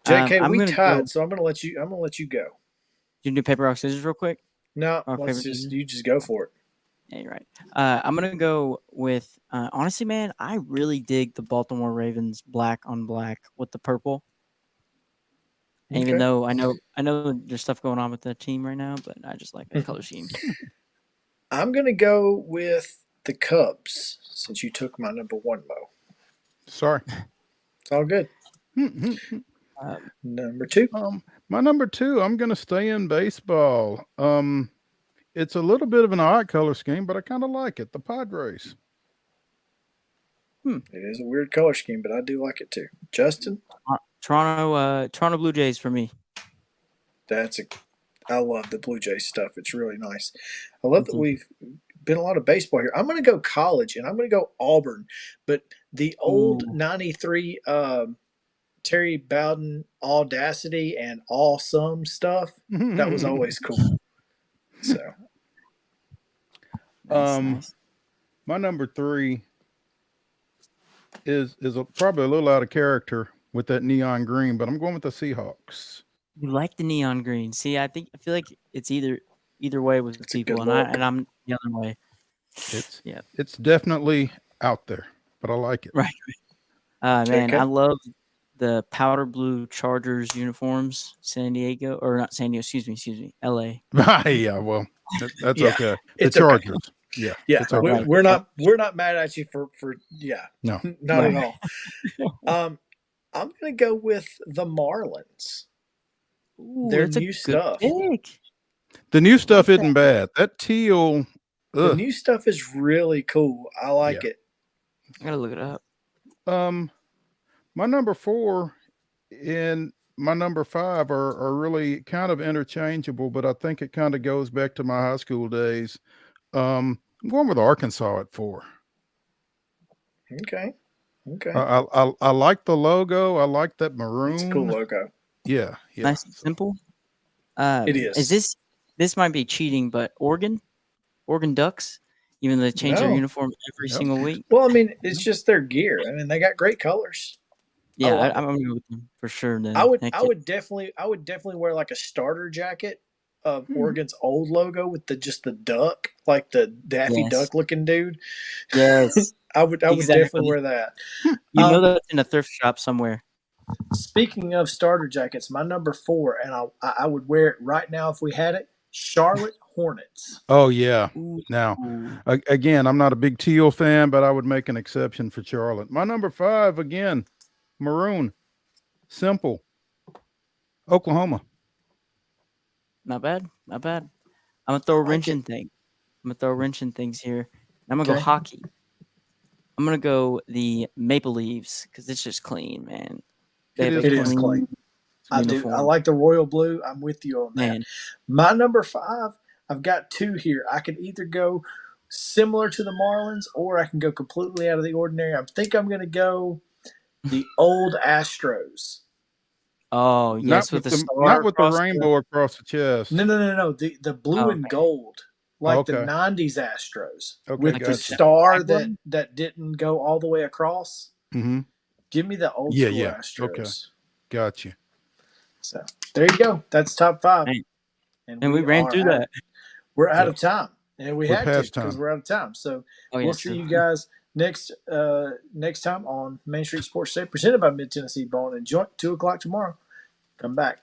JK, I'm we gonna tied, go, so I'm gonna let you go. you do paper, rock, scissors real quick? No, Or paper, you just go for it. Yeah, you're right. I'm gonna go with honestly, man. I really dig the Baltimore Ravens black on black with the purple. And even Okay. though I know there's stuff going on with the team right now, but I just like that color scheme. I'm gonna go with the Cubs since you took my number 1, Mo. Sorry. It's all good. Number 2. My number 2, I'm going to stay in baseball. It's a little bit of an odd color scheme, but I kind of like it. The Padres. It is a weird color scheme, but I do like it too. Justin? Toronto Blue Jays for me. I love the Blue Jays stuff. It's really nice. I love that we've been a lot of baseball here. I'm going to go college, and I'm going to go Auburn. But the old 93 Terry Bowden Audacity and Awesome stuff, that was always cool. So, nice. My number 3 is probably a little out of character with that neon green, but I'm going with the Seahawks. You like the neon green? See, I feel like it's either way with people, and I'm the other way. It's definitely out there, but I like it. Right. Man, I love the powder blue Chargers uniforms. San Diego, or not San Diego? Excuse me. LA. Yeah, well, that's okay. The Chargers. Okay. Yeah. It's okay. We're not mad at you for no, not at all. I'm gonna go with the Marlins. Their new stuff. The new stuff isn't bad. That teal. The new stuff is really cool. I like it. I gotta look it up. My number 4 and my number 5 are really kind of interchangeable, but I think it kind of goes back to my high school days. I'm going with Arkansas at 4. Okay. I like the logo. I like that maroon. It's a cool logo. Yeah. Nice and simple. It is. This might be cheating, but Oregon Ducks, even though they change their uniform every single week. Well, I mean, it's just their gear. I mean, they got great colors. Yeah, I'm gonna go with them for sure. Then I would definitely wear like a starter jacket of Oregon's old logo with just the duck, like the Daffy Duck looking dude. Yes, I would definitely wear that. You know that's in a thrift shop somewhere. Speaking of starter jackets, my number 4, and I would wear it right now if we had it. Charlotte Hornets. Oh yeah. Now, again, I'm not a big teal fan, but I would make an exception for Charlotte. My number 5 again, maroon, simple. Oklahoma. Not bad. I'm gonna throw a wrench in thing. I'm gonna throw a wrench in things here. I'm gonna go hockey. I'm gonna go the Maple Leaves because it's just clean, man. It is clean. I do. I like the royal blue. I'm with you on that. Man. My number 5, I've got 2 here. I could either go similar to the Marlins or I can go completely out of the ordinary. I think I'm going to go the old Astros. Oh, yes, not with the rainbow across the chest. No. The blue and gold. Like the 90s Astros. With the star that didn't go all the way across. Mm-hmm. Give me the old school Astros. Okay. Got you. So there you go. That's top 5. And we ran through that. We're out of time. And we had to because we're out of time. So we'll see you guys next time on Main Street Sports Day, presented by Mid Tennessee Bone and Joint, 2:00 tomorrow. Come back.